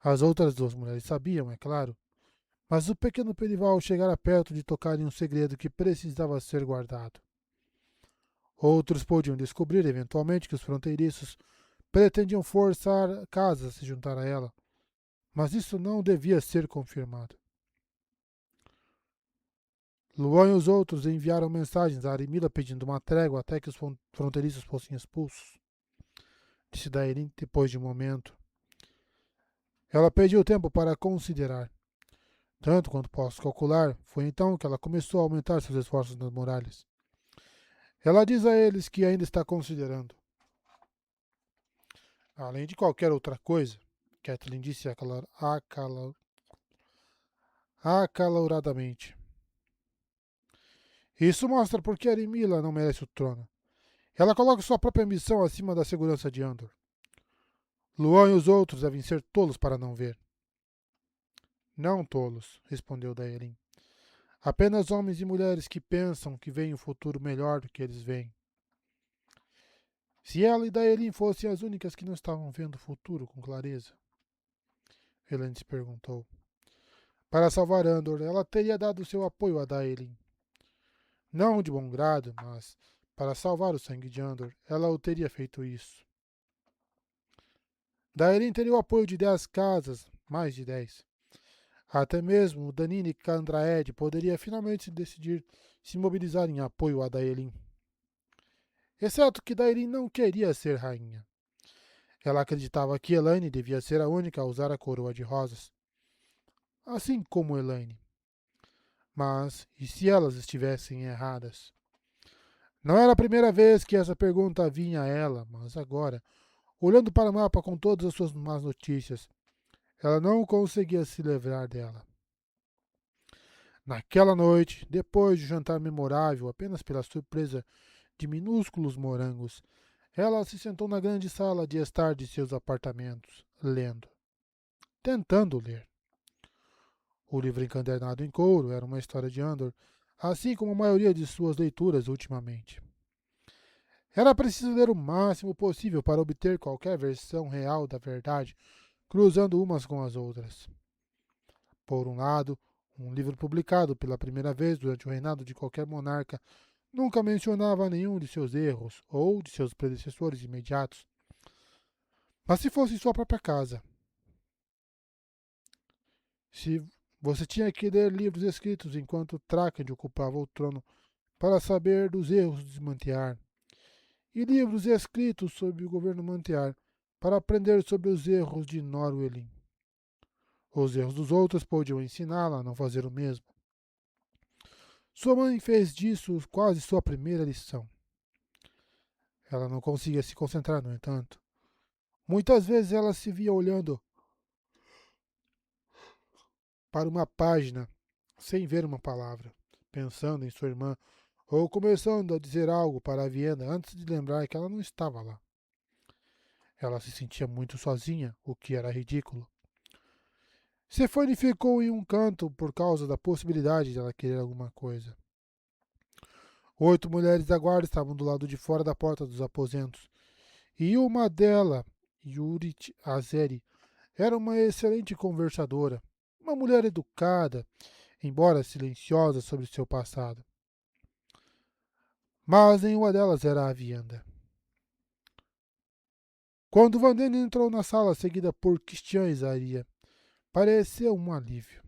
As outras 2 mulheres sabiam, é claro, mas o pequeno Perival chegara perto de tocar em um segredo que precisava ser guardado. Outros podiam descobrir eventualmente que os fronteiriços pretendiam forçar casas a se juntar a ela, mas isso não devia ser confirmado. Luan e os outros enviaram mensagens a Arimila pedindo uma trégua até que os fronteiriços fossem expulsos, disse Daerin depois de um momento. Ela pediu tempo para considerar. Tanto quanto posso calcular, foi então que ela começou a aumentar seus esforços nas muralhas. Ela diz a eles que ainda está considerando. Além de qualquer outra coisa, Kathleen disse acaloradamente. Isso mostra por que Arimila não merece o trono. Ela coloca sua própria ambição acima da segurança de Andor. Luan e os outros devem ser tolos para não ver. Não tolos, respondeu Daerin. Apenas homens e mulheres que pensam que veem um futuro melhor do que eles veem. Se ela e Daelin fossem as únicas que não estavam vendo o futuro com clareza, Elaine se perguntou. Para salvar Andor, ela teria dado seu apoio a Daelin. Não de bom grado, mas para salvar o sangue de Andor, ela o teria feito isso. Daelin teria o apoio de 10 casas, mais de 10. Até mesmo Danine Candraed poderia finalmente se decidir se mobilizar em apoio a Daelin. Exceto que Daelin não queria ser rainha. Ela acreditava que Elaine devia ser a única a usar a coroa de rosas. Assim como Elaine. Mas, e se elas estivessem erradas? Não era a primeira vez que essa pergunta vinha a ela, mas agora, olhando para o mapa com todas as suas más notícias, ela não conseguia se livrar dela. Naquela noite, depois de um jantar memorável apenas pela surpresa de minúsculos morangos, ela se sentou na grande sala de estar de seus apartamentos, lendo. Tentando ler. O livro encadernado em couro era uma história de Andor, assim como a maioria de suas leituras ultimamente. Era preciso ler o máximo possível para obter qualquer versão real da verdade, cruzando umas com as outras. Por um lado, um livro publicado pela primeira vez durante o reinado de qualquer monarca nunca mencionava nenhum de seus erros ou de seus predecessores imediatos. Mas se fosse sua própria casa, se você tinha que ler livros escritos enquanto Trakand ocupava o trono para saber dos erros de Mantiar, e livros escritos sobre o governo Mantiar para aprender sobre os erros de Norwellin. Os erros dos outros podiam ensiná-la a não fazer o mesmo. Sua mãe fez disso quase sua primeira lição. Ela não conseguia se concentrar, no entanto. Muitas vezes ela se via olhando para uma página sem ver uma palavra, pensando em sua irmã ou começando a dizer algo para a Viena antes de lembrar que ela não estava lá. Ela se sentia muito sozinha, o que era ridículo. Sefone ficou em um canto por causa da possibilidade de ela querer alguma coisa. 8 mulheres da guarda estavam do lado de fora da porta dos aposentos, e uma delas, Yurit Azeri, era uma excelente conversadora, uma mulher educada, embora silenciosa sobre seu passado. Mas nenhuma delas era a Vienda. Quando Vandene entrou na sala, seguida por Christian e Zaria, pareceu um alívio.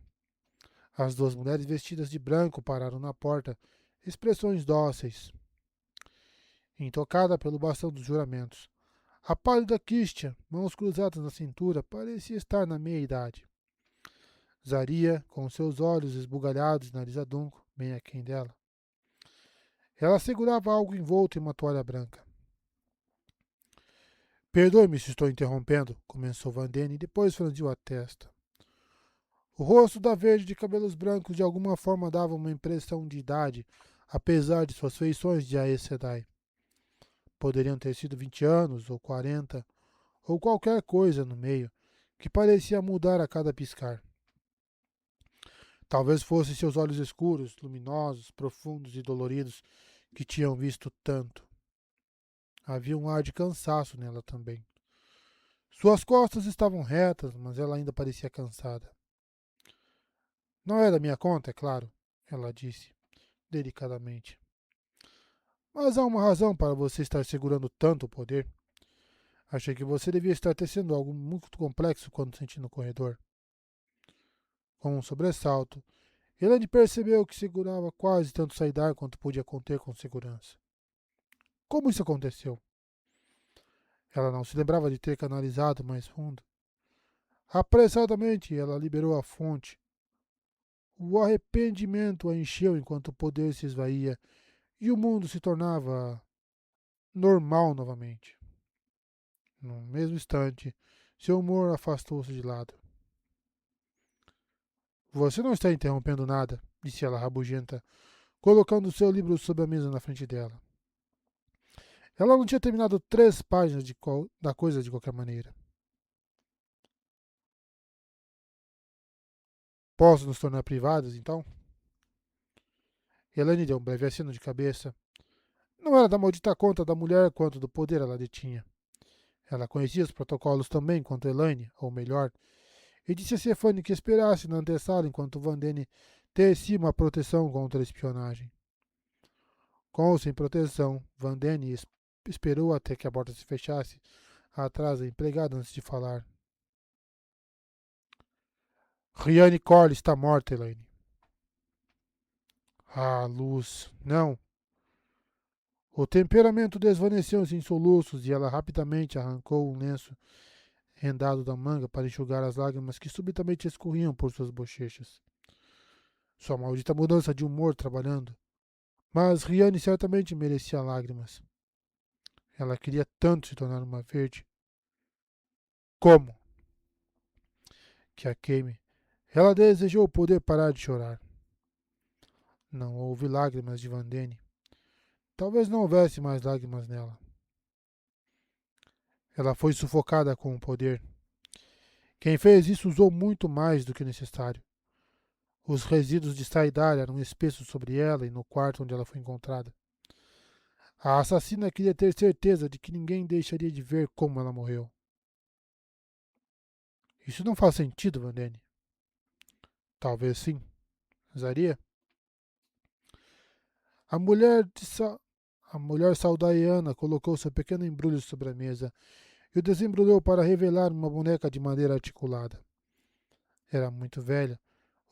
As duas mulheres vestidas de branco pararam na porta, expressões dóceis. Intocada pelo bastão dos juramentos, a pálida Christian, mãos cruzadas na cintura, parecia estar na meia-idade. Zaria, com seus olhos esbugalhados e nariz adunco, bem aquém dela. Ela segurava algo envolto em uma toalha branca. Perdoe-me se estou interrompendo, começou Vandene e depois franziu a testa. O rosto da verde de cabelos brancos de alguma forma dava uma impressão de idade, apesar de suas feições de Aes Sedai. Poderiam ter sido 20 anos, ou 40, ou qualquer coisa no meio, que parecia mudar a cada piscar. Talvez fossem seus olhos escuros, luminosos, profundos e doloridos, que tinham visto tanto. Havia um ar de cansaço nela também. Suas costas estavam retas, mas ela ainda parecia cansada. Não é da minha conta, é claro, ela disse, delicadamente. Mas há uma razão para você estar segurando tanto o poder. Achei que você devia estar tecendo algo muito complexo quando senti no corredor. Com um sobressalto, Elane percebeu que segurava quase tanto saidar quanto podia conter com segurança. Como isso aconteceu? Ela não se lembrava de ter canalizado mais fundo. Apressadamente, ela liberou a fonte. O arrependimento a encheu enquanto o poder se esvaía e o mundo se tornava normal novamente. No mesmo instante, seu humor afastou-se de lado. Você não está interrompendo nada, disse ela rabugenta, colocando seu livro sobre a mesa na frente dela. Ela não tinha terminado 3 páginas da coisa de qualquer maneira. Posso nos tornar privados, então? Elaine deu um breve aceno de cabeça. Não era da maldita conta da mulher quanto do poder ela detinha. Ela conhecia os protocolos também quanto Elaine, ou melhor, e disse a Stefani que esperasse na antessala enquanto Vandene tecia uma proteção contra a espionagem. Com ou sem proteção, Vandene esperou até que a porta se fechasse atrás da empregada antes de falar. Riane Corley está morta, Elaine. Ah, luz. Não. O temperamento desvaneceu-se em soluços e ela rapidamente arrancou um lenço rendado da manga para enxugar as lágrimas que subitamente escorriam por suas bochechas. Sua maldita mudança de humor trabalhando. Mas Riane certamente merecia lágrimas. Ela queria tanto se tornar uma verde. Como? Que a queime. Ela desejou poder parar de chorar. Não houve lágrimas de Vandene. Talvez não houvesse mais lágrimas nela. Ela foi sufocada com o poder. Quem fez isso usou muito mais do que necessário. Os resíduos de Saidar eram espessos sobre ela e no quarto onde ela foi encontrada. A assassina queria ter certeza de que ninguém deixaria de ver como ela morreu. Isso não faz sentido, Vandene. Talvez sim. Zaria? A mulher de A mulher saudaiana colocou seu pequeno embrulho sobre a mesa e o desembrulhou para revelar uma boneca de madeira articulada. Era muito velha.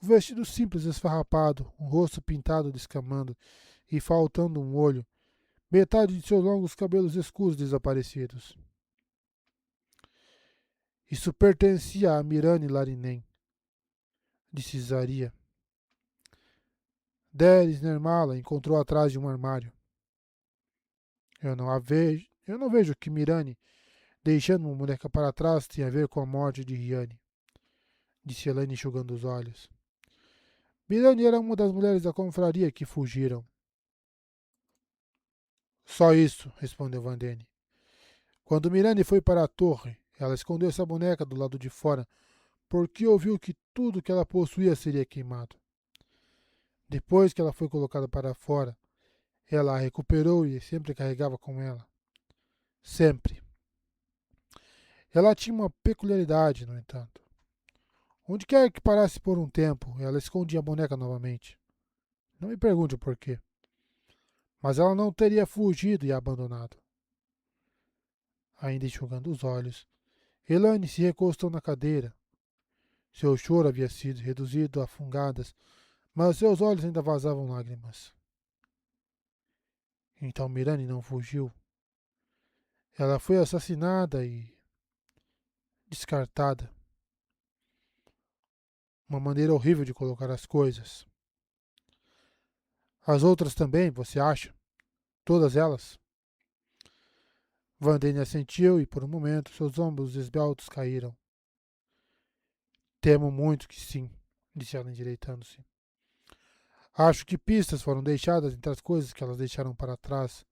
O vestido simples esfarrapado, um rosto pintado descamando e faltando um olho, metade de seus longos cabelos escuros desaparecidos. Isso pertencia a Mirane Larinen, disse Zaria. Deres Nermala encontrou atrás de um armário. Eu não vejo que Mirane, deixando uma boneca para trás, tem a ver com a morte de Riane, disse Elaine enxugando os olhos. Mirane era uma das mulheres da confraria que fugiram. Só isso, respondeu Vandene. Quando Mirane foi para a torre, ela escondeu essa boneca do lado de fora, porque ouviu que tudo que ela possuía seria queimado. Depois que ela foi colocada para fora, ela a recuperou e sempre carregava com ela. Sempre. Ela tinha uma peculiaridade, no entanto. Onde quer que parasse por um tempo, ela escondia a boneca novamente. Não me pergunte o porquê. Mas ela não teria fugido e abandonado. Ainda enxugando os olhos, Elaine se recostou na cadeira. Seu choro havia sido reduzido a fungadas, mas seus olhos ainda vazavam lágrimas. Então Mirane não fugiu. Ela foi assassinada e descartada. Uma maneira horrível de colocar as coisas. As outras também, você acha? Todas elas? Vandene assentiu e, por um momento, seus ombros esbeltos caíram. Temo muito que sim, disse ela endireitando-se. Acho que pistas foram deixadas entre as coisas que elas deixaram para trás.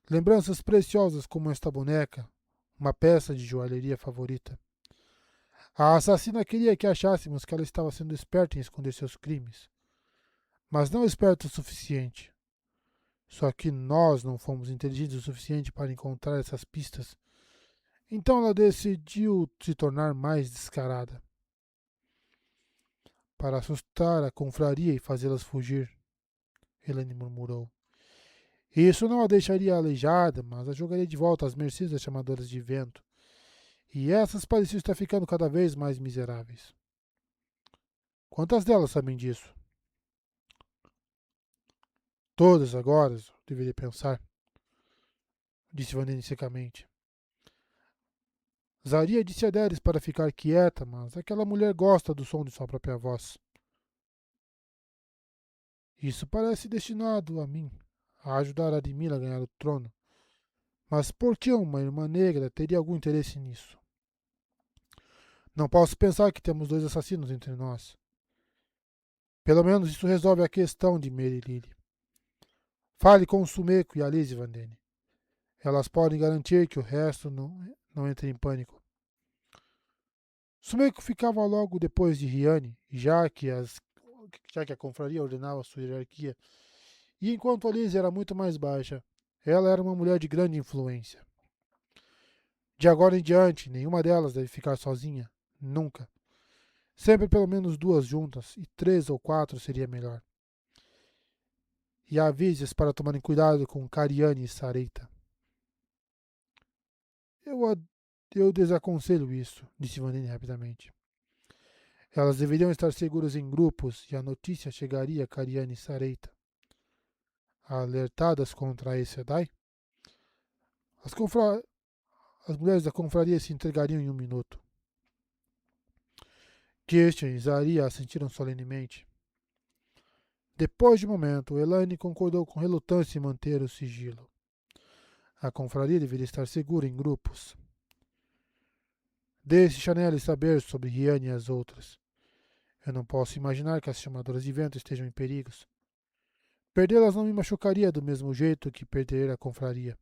Lembranças preciosas como esta boneca, uma peça de joalheria favorita. A assassina queria que achássemos que ela estava sendo esperta em esconder seus crimes. Mas não esperta o suficiente. Só que nós não fomos inteligentes o suficiente para encontrar essas pistas. Então ela decidiu se tornar mais descarada. Para assustar a confraria e fazê-las fugir, Helene murmurou. Isso não a deixaria aleijada, mas a jogaria de volta às mercês das chamadoras de vento. E essas pareciam estar ficando cada vez mais miseráveis. Quantas delas sabem disso? Todas agora, deveria pensar, disse Vanene secamente. Zaria disse a Deres para ficar quieta, mas aquela mulher gosta do som de sua própria voz. Isso parece destinado a mim, a ajudar Admila a ganhar o trono. Mas por que uma irmã negra teria algum interesse nisso? Não posso pensar que temos dois assassinos entre nós. Pelo menos isso resolve a questão de Mary Lily. Fale com o Sumeco e a Lizzie Vandene. Elas podem garantir que o resto não entre em pânico. Sumeco ficava logo depois de Riane, já que a confraria ordenava sua hierarquia, e enquanto a Lizzie era muito mais baixa, Ela era uma mulher de grande influência. De agora em diante, nenhuma delas deve ficar sozinha. Nunca. Sempre pelo menos duas juntas, e três ou quatro seria melhor. E avise-as para tomarem cuidado com Cariane e Sareita. Eu, eu desaconselho isso, disse Vanine rapidamente. Elas deveriam estar seguras em grupos e a notícia chegaria a Cariane e Sareita. Alertadas contra a Aes Sedai, as, as mulheres da confraria se entregariam em um minuto. Christian e Zaria assentiram solenemente. Depois de um momento, Elaine concordou com relutância em manter o sigilo. A confraria deveria estar segura em grupos. Deixe Chanel saber sobre Riane e as outras. Eu não posso imaginar que as chamadoras de vento estejam em perigos. Perdê-las não me machucaria do mesmo jeito que perder a confraria.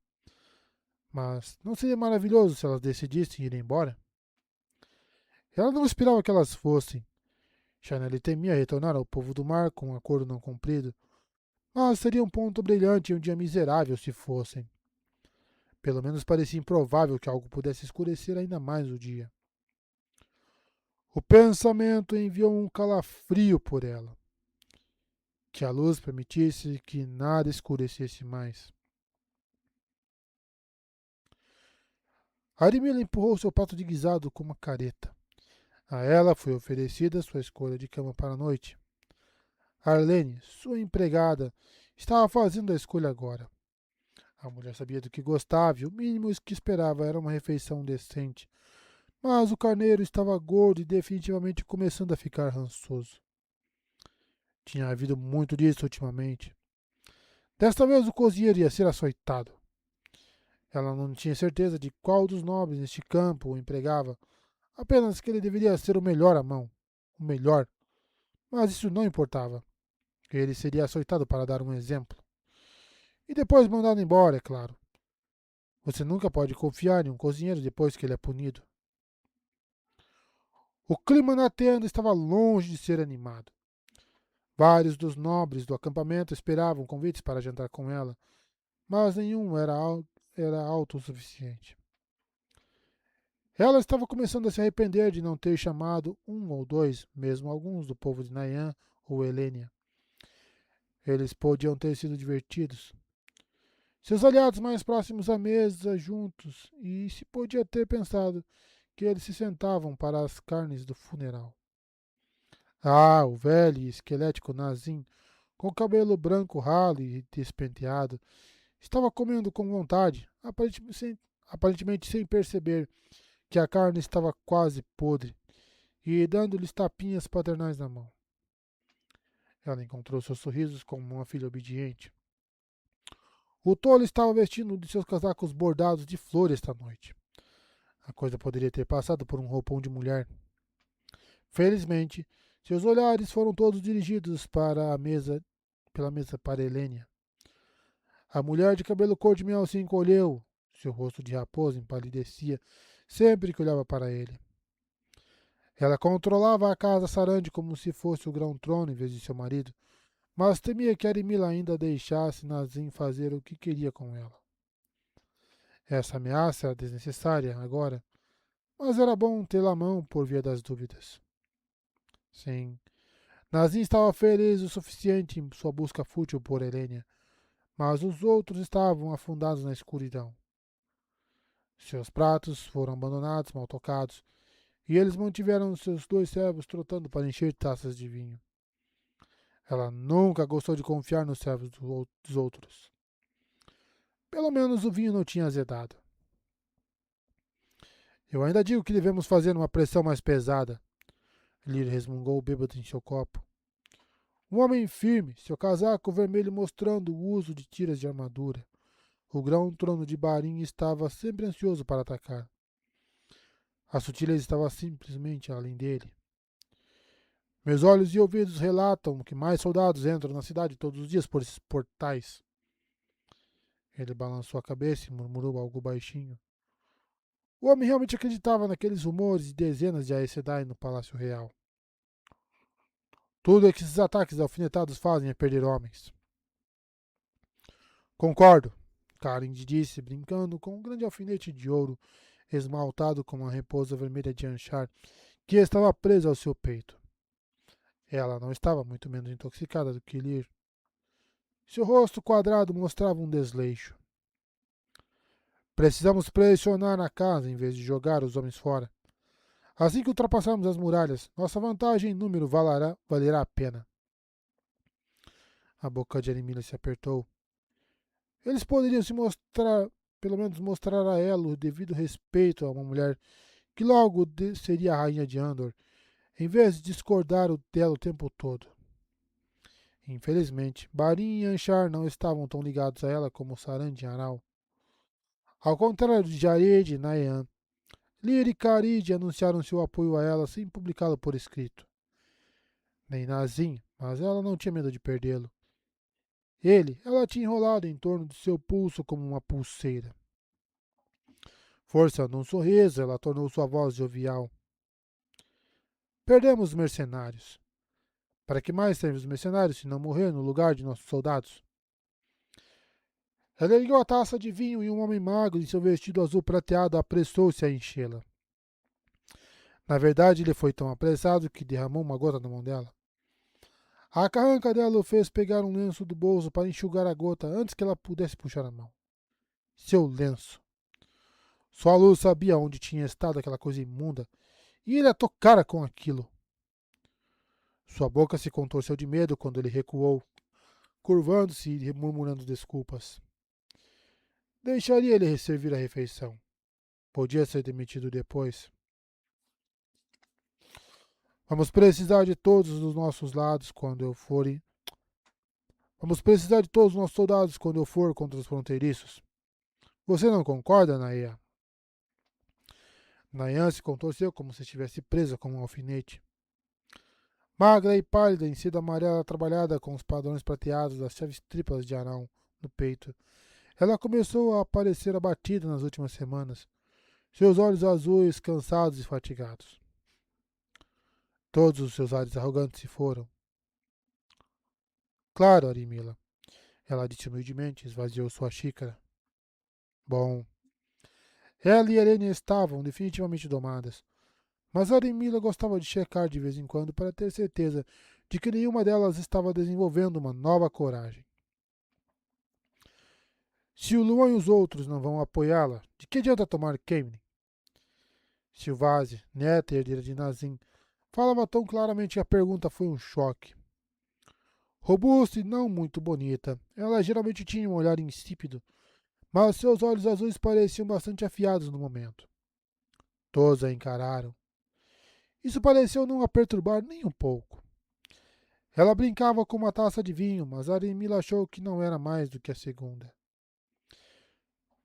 Mas não seria maravilhoso se elas decidissem ir embora? Ela não esperava que elas fossem. Chanel temia retornar ao povo do mar com um acordo não cumprido, mas seria um ponto brilhante em um dia miserável se fossem. Pelo menos parecia improvável que algo pudesse escurecer ainda mais o dia. O pensamento enviou um calafrio por ela. Que a luz permitisse que nada escurecesse mais. Arimila empurrou seu prato de guisado com uma careta. A ela foi oferecida sua escolha de cama para a noite. Arlene, sua empregada, estava fazendo a escolha agora. A mulher sabia do que gostava e o mínimo que esperava era uma refeição decente. Mas o carneiro estava gordo e definitivamente começando a ficar rançoso. Tinha havido muito disso ultimamente. Desta vez o cozinheiro ia ser açoitado. Ela não tinha certeza de qual dos nobres neste campo o empregava, apenas que ele deveria ser o melhor à mão. O melhor. Mas isso não importava. Ele seria açoitado para dar um exemplo. E depois mandado embora, é claro. Você nunca pode confiar em um cozinheiro depois que ele é punido. O clima na tenda estava longe de ser animado. Vários dos nobres do acampamento esperavam convites para jantar com ela, mas nenhum era alto o suficiente. Ela estava começando a se arrepender de não ter chamado um ou dois, mesmo alguns do povo de Nayan ou Helênia. Eles podiam ter sido divertidos. Seus aliados mais próximos à mesa juntos, e se podia ter pensado que eles se sentavam para as carnes do funeral. Ah, o velho e esquelético Nazim, com o cabelo branco ralo e despenteado, estava comendo com vontade, aparentemente sem perceber que a carne estava quase podre, e dando-lhes tapinhas paternais na mão. Ela encontrou seus sorrisos como uma filha obediente. O tolo estava vestindo um de seus casacos bordados de flor esta noite. A coisa poderia ter passado por um roupão de mulher. Felizmente, seus olhares foram todos dirigidos para a mesa, pela mesa para Helênia. A mulher de cabelo cor de mel se encolheu. Seu rosto de raposa empalidecia sempre que olhava para ele. Ela controlava a casa Sarandi como se fosse o grão-trono em vez de seu marido, mas temia que Arimila ainda deixasse Nazim fazer o que queria com ela. Essa ameaça era desnecessária agora, mas era bom tê-la à mão por via das dúvidas. Sim, Nazim estava feliz o suficiente em sua busca fútil por Helênia, mas os outros estavam afundados na escuridão. Seus pratos foram abandonados, mal tocados, e eles mantiveram seus dois servos trotando para encher taças de vinho. Ela nunca gostou de confiar nos servos dos outros. Pelo menos o vinho não tinha azedado. Eu ainda digo que devemos fazer uma pressão mais pesada. Lir resmungou bêbado em seu copo. Um homem firme, seu casaco vermelho mostrando o uso de tiras de armadura. O grão-trono de Barim estava sempre ansioso para atacar. A sutileza estava simplesmente além dele. Meus olhos e ouvidos relatam que mais soldados entram na cidade todos os dias por esses portais. Ele balançou a cabeça e murmurou algo baixinho. O homem realmente acreditava naqueles rumores de dezenas de Aes Sedai no Palácio Real. Tudo o que esses ataques alfinetados fazem é perder homens. Concordo. Karen disse, brincando com um grande alfinete de ouro esmaltado com uma raposa vermelha de Anchar que estava presa ao seu peito. Ela não estava muito menos intoxicada do que Lear. Seu rosto quadrado mostrava um desleixo. Precisamos pressionar a casa em vez de jogar os homens fora. Assim que ultrapassarmos as muralhas, nossa vantagem em número valerá a pena. A boca de Arimila se apertou. Eles poderiam se mostrar, pelo menos mostrar a ela o devido respeito a uma mulher que logo seria a rainha de Andor, em vez de discordar dela o tempo todo. Infelizmente, Barin e Anshar não estavam tão ligados a ela como Sarand e Aral. Ao contrário de Jared e Nayan, Lyr e Carid anunciaram seu apoio a ela sem publicá-lo por escrito. Nem Nazim, mas ela não tinha medo de perdê-lo. Ela tinha enrolado em torno de seu pulso como uma pulseira. Forçando um sorriso, ela tornou sua voz jovial. Perdemos os mercenários. Para que mais servem os mercenários se não morrer no lugar de nossos soldados? Ela ergueu a taça de vinho e um homem magro em seu vestido azul prateado apressou-se a enchê-la. Na verdade, ele foi tão apressado que derramou uma gota na mão dela. A carranca dela o fez pegar um lenço do bolso para enxugar a gota antes que ela pudesse puxar a mão. Seu lenço. Sua luz sabia onde tinha estado aquela coisa imunda e ele a tocara com aquilo. Sua boca se contorceu de medo quando ele recuou, curvando-se e murmurando desculpas. Deixaria ele servir a refeição. Podia ser demitido depois. Vamos precisar de todos os nossos lados quando eu for. Vamos precisar de todos os nossos soldados quando eu for contra os fronteiriços. Você não concorda, Naya? Nayan se contorceu como se estivesse presa com um alfinete. Magra e pálida, em seda amarela trabalhada com os padrões prateados das chaves triplas de Arão no peito, ela começou a parecer abatida nas últimas semanas, seus olhos azuis, cansados e fatigados. Todos os seus ares arrogantes se foram. Claro, Arimila. Ela disse humildemente, esvaziou sua xícara. Bom. Ela e Helene estavam definitivamente domadas, mas Arimila gostava de checar de vez em quando para ter certeza de que nenhuma delas estava desenvolvendo uma nova coragem. Se o Luan e os outros não vão apoiá-la, de que adianta tomar Kemni? Silvase, neta e herdeira de Nazim, falava tão claramente que a pergunta foi um choque. Robusta e não muito bonita, ela geralmente tinha um olhar insípido, mas seus olhos azuis pareciam bastante afiados no momento. Todos a encararam. Isso pareceu não a perturbar nem um pouco. Ela brincava com uma taça de vinho, mas Arimila achou que não era mais do que a segunda.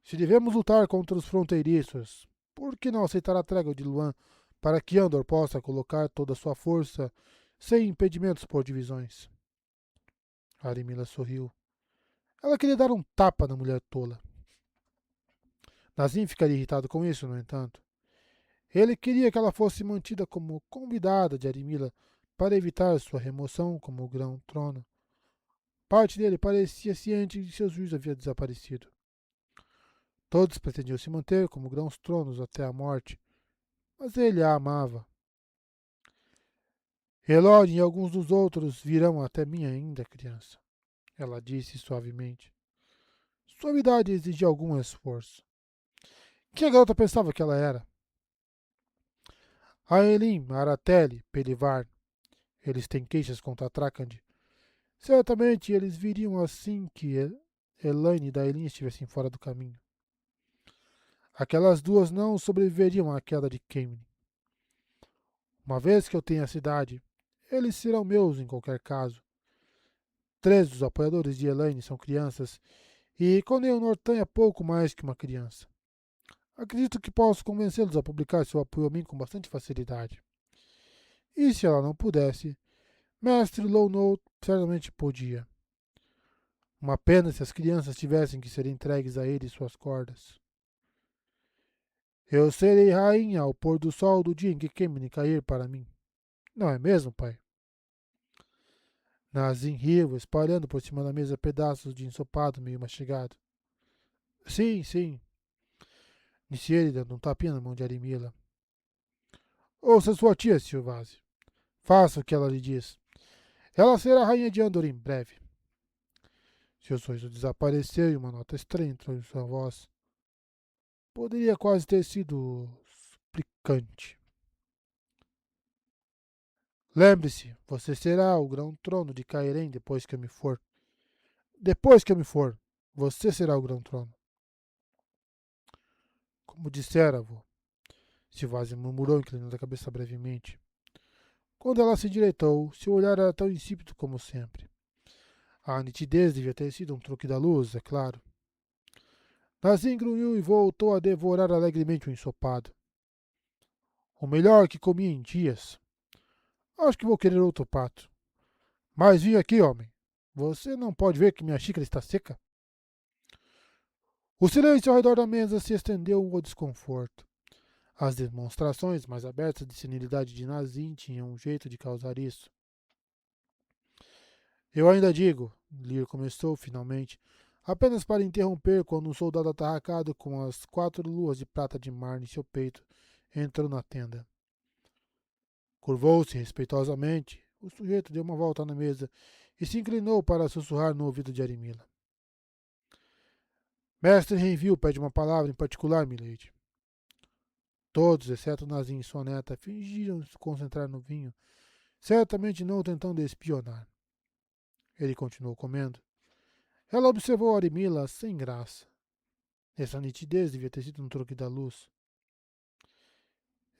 Se devemos lutar contra os fronteiriços, por que não aceitar a trégua de Luan para que Andor possa colocar toda a sua força sem impedimentos por divisões? Arimila sorriu. Ela queria dar um tapa na mulher tola. Nazim ficaria irritado com isso, no entanto. Ele queria que ela fosse mantida como convidada de Arimila para evitar sua remoção como grão-trono. Parte dele parecia ciente de que seu juízo havia desaparecido. Todos pretendiam se manter como grãos-tronos até a morte, mas ele a amava. Elod e alguns dos outros virão até mim ainda, criança, ela disse suavemente. Suavidade exigia algum esforço. Quem a garota pensava que ela era? Aelim, Aratelli, Pelivar. Eles têm queixas contra Trakand. Certamente eles viriam assim que Elaine e Daelin estivessem fora do caminho. Aquelas duas não sobreviveriam à queda de Kemni. Uma vez que eu tenha a cidade, eles serão meus em qualquer caso. 3 dos apoiadores de Elaine são crianças, e Conel Nortan é pouco mais que uma criança. Acredito que posso convencê-los a publicar seu apoio a mim com bastante facilidade. E se ela não pudesse, Mestre Lonow certamente podia. Uma pena se as crianças tivessem que ser entregues a ele e suas cordas. Eu serei rainha ao pôr do sol do dia em que Kemni cair para mim. Não é mesmo, pai? Nazim riu, espalhando por cima da mesa pedaços de ensopado meio mastigado. Sim, sim, disse ele, dando um tapinha na mão de Arimila. Ouça sua tia, Silvase. Faça o que ela lhe diz. Ela será a rainha de Andor em breve. Seu sorriso desapareceu e uma nota estranha entrou em sua voz. Poderia quase ter sido suplicante. Lembre-se, você será o grão-trono de Caerém depois que eu me for. Depois que eu me for, você será o grão-trono. Como dissera, avô. Silvase murmurou, inclinando a cabeça brevemente. Quando ela se endireitou, seu olhar era tão insípido como sempre. A nitidez devia ter sido um truque da luz, é claro. Nazim grunhiu e voltou a devorar alegremente o ensopado. O melhor que comi em dias. Acho que vou querer outro prato. Mas vim aqui, homem. Você não pode ver que minha xícara está seca? O silêncio ao redor da mesa se estendeu ao desconforto. As demonstrações mais abertas de senilidade de Nazim tinham um jeito de causar isso. Eu ainda digo, Lear começou finalmente, apenas para interromper quando um soldado atarracado com as 4 luas de prata de mar em seu peito entrou na tenda. Curvou-se respeitosamente. O sujeito deu uma volta na mesa e se inclinou para sussurrar no ouvido de Arimila. Mestre Renville pede uma palavra em particular, milady. Todos, exceto Nazim e sua neta, fingiram se concentrar no vinho, certamente não tentando espionar. Ele continuou comendo. Ela observou Arimila sem graça. Essa nitidez devia ter sido um truque da luz.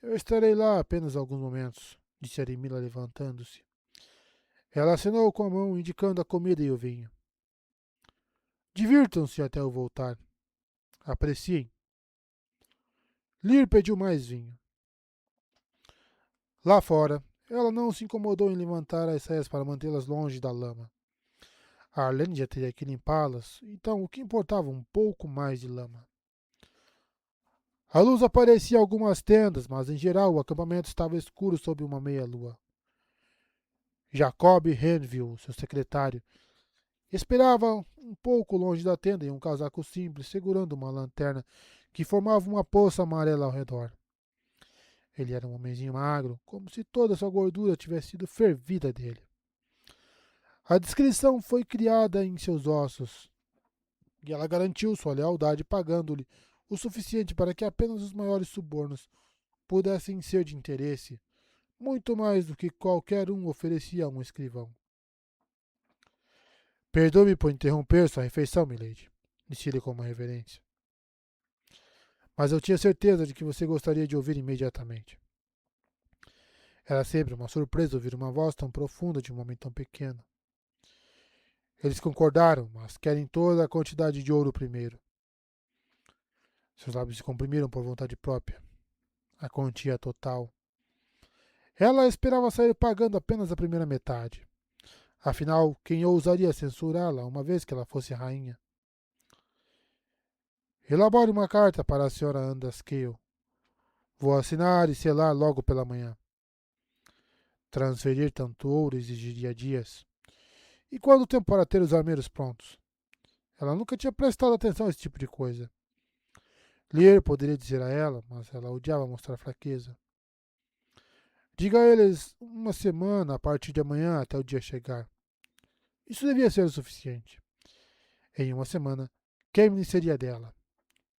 Eu estarei lá apenas alguns momentos, disse Arimila levantando-se. Ela acenou com a mão, indicando a comida e o vinho. Divirtam-se até eu voltar. Apreciem. Lear pediu mais vinho. Lá fora, ela não se incomodou em levantar as saias para mantê-las longe da lama. A Arlene já teria que limpá-las, então o que importava um pouco mais de lama? A luz aparecia em algumas tendas, mas em geral o acampamento estava escuro sob uma meia-lua. Jacob Renville, seu secretário, esperava um pouco longe da tenda em um casaco simples, segurando uma lanterna que formava uma poça amarela ao redor. Ele era um homenzinho magro, como se toda sua gordura tivesse sido fervida dele. A descrição foi criada em seus ossos, e ela garantiu sua lealdade pagando-lhe o suficiente para que apenas os maiores subornos pudessem ser de interesse, muito mais do que qualquer um oferecia a um escrivão. Perdoe-me por interromper sua refeição, milady, disse ele com uma reverência. Mas eu tinha certeza de que você gostaria de ouvir imediatamente. Era sempre uma surpresa ouvir uma voz tão profunda de um homem tão pequeno. Eles concordaram, mas querem toda a quantidade de ouro primeiro. Seus lábios se comprimiram por vontade própria. A quantia total. Ela esperava sair pagando apenas a primeira metade. Afinal, quem ousaria censurá-la uma vez que ela fosse rainha? Elabore uma carta para a senhora Andascale. Vou assinar e selar logo pela manhã. Transferir tanto ouro exigiria dias. E quando o tempo para ter os armeiros prontos? Ela nunca tinha prestado atenção a esse tipo de coisa. Lear poderia dizer a ela, mas ela odiava mostrar fraqueza. Diga a eles uma semana a partir de amanhã até o dia chegar. Isso devia ser o suficiente. Em uma semana, Camden seria dela.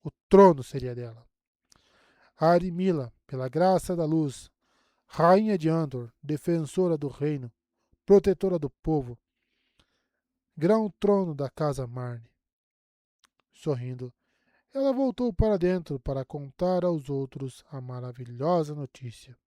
O trono seria dela. Arimila, pela graça da luz, rainha de Andor, defensora do reino, protetora do povo, grão-trono da casa Marne. Sorrindo, ela voltou para dentro para contar aos outros a maravilhosa notícia.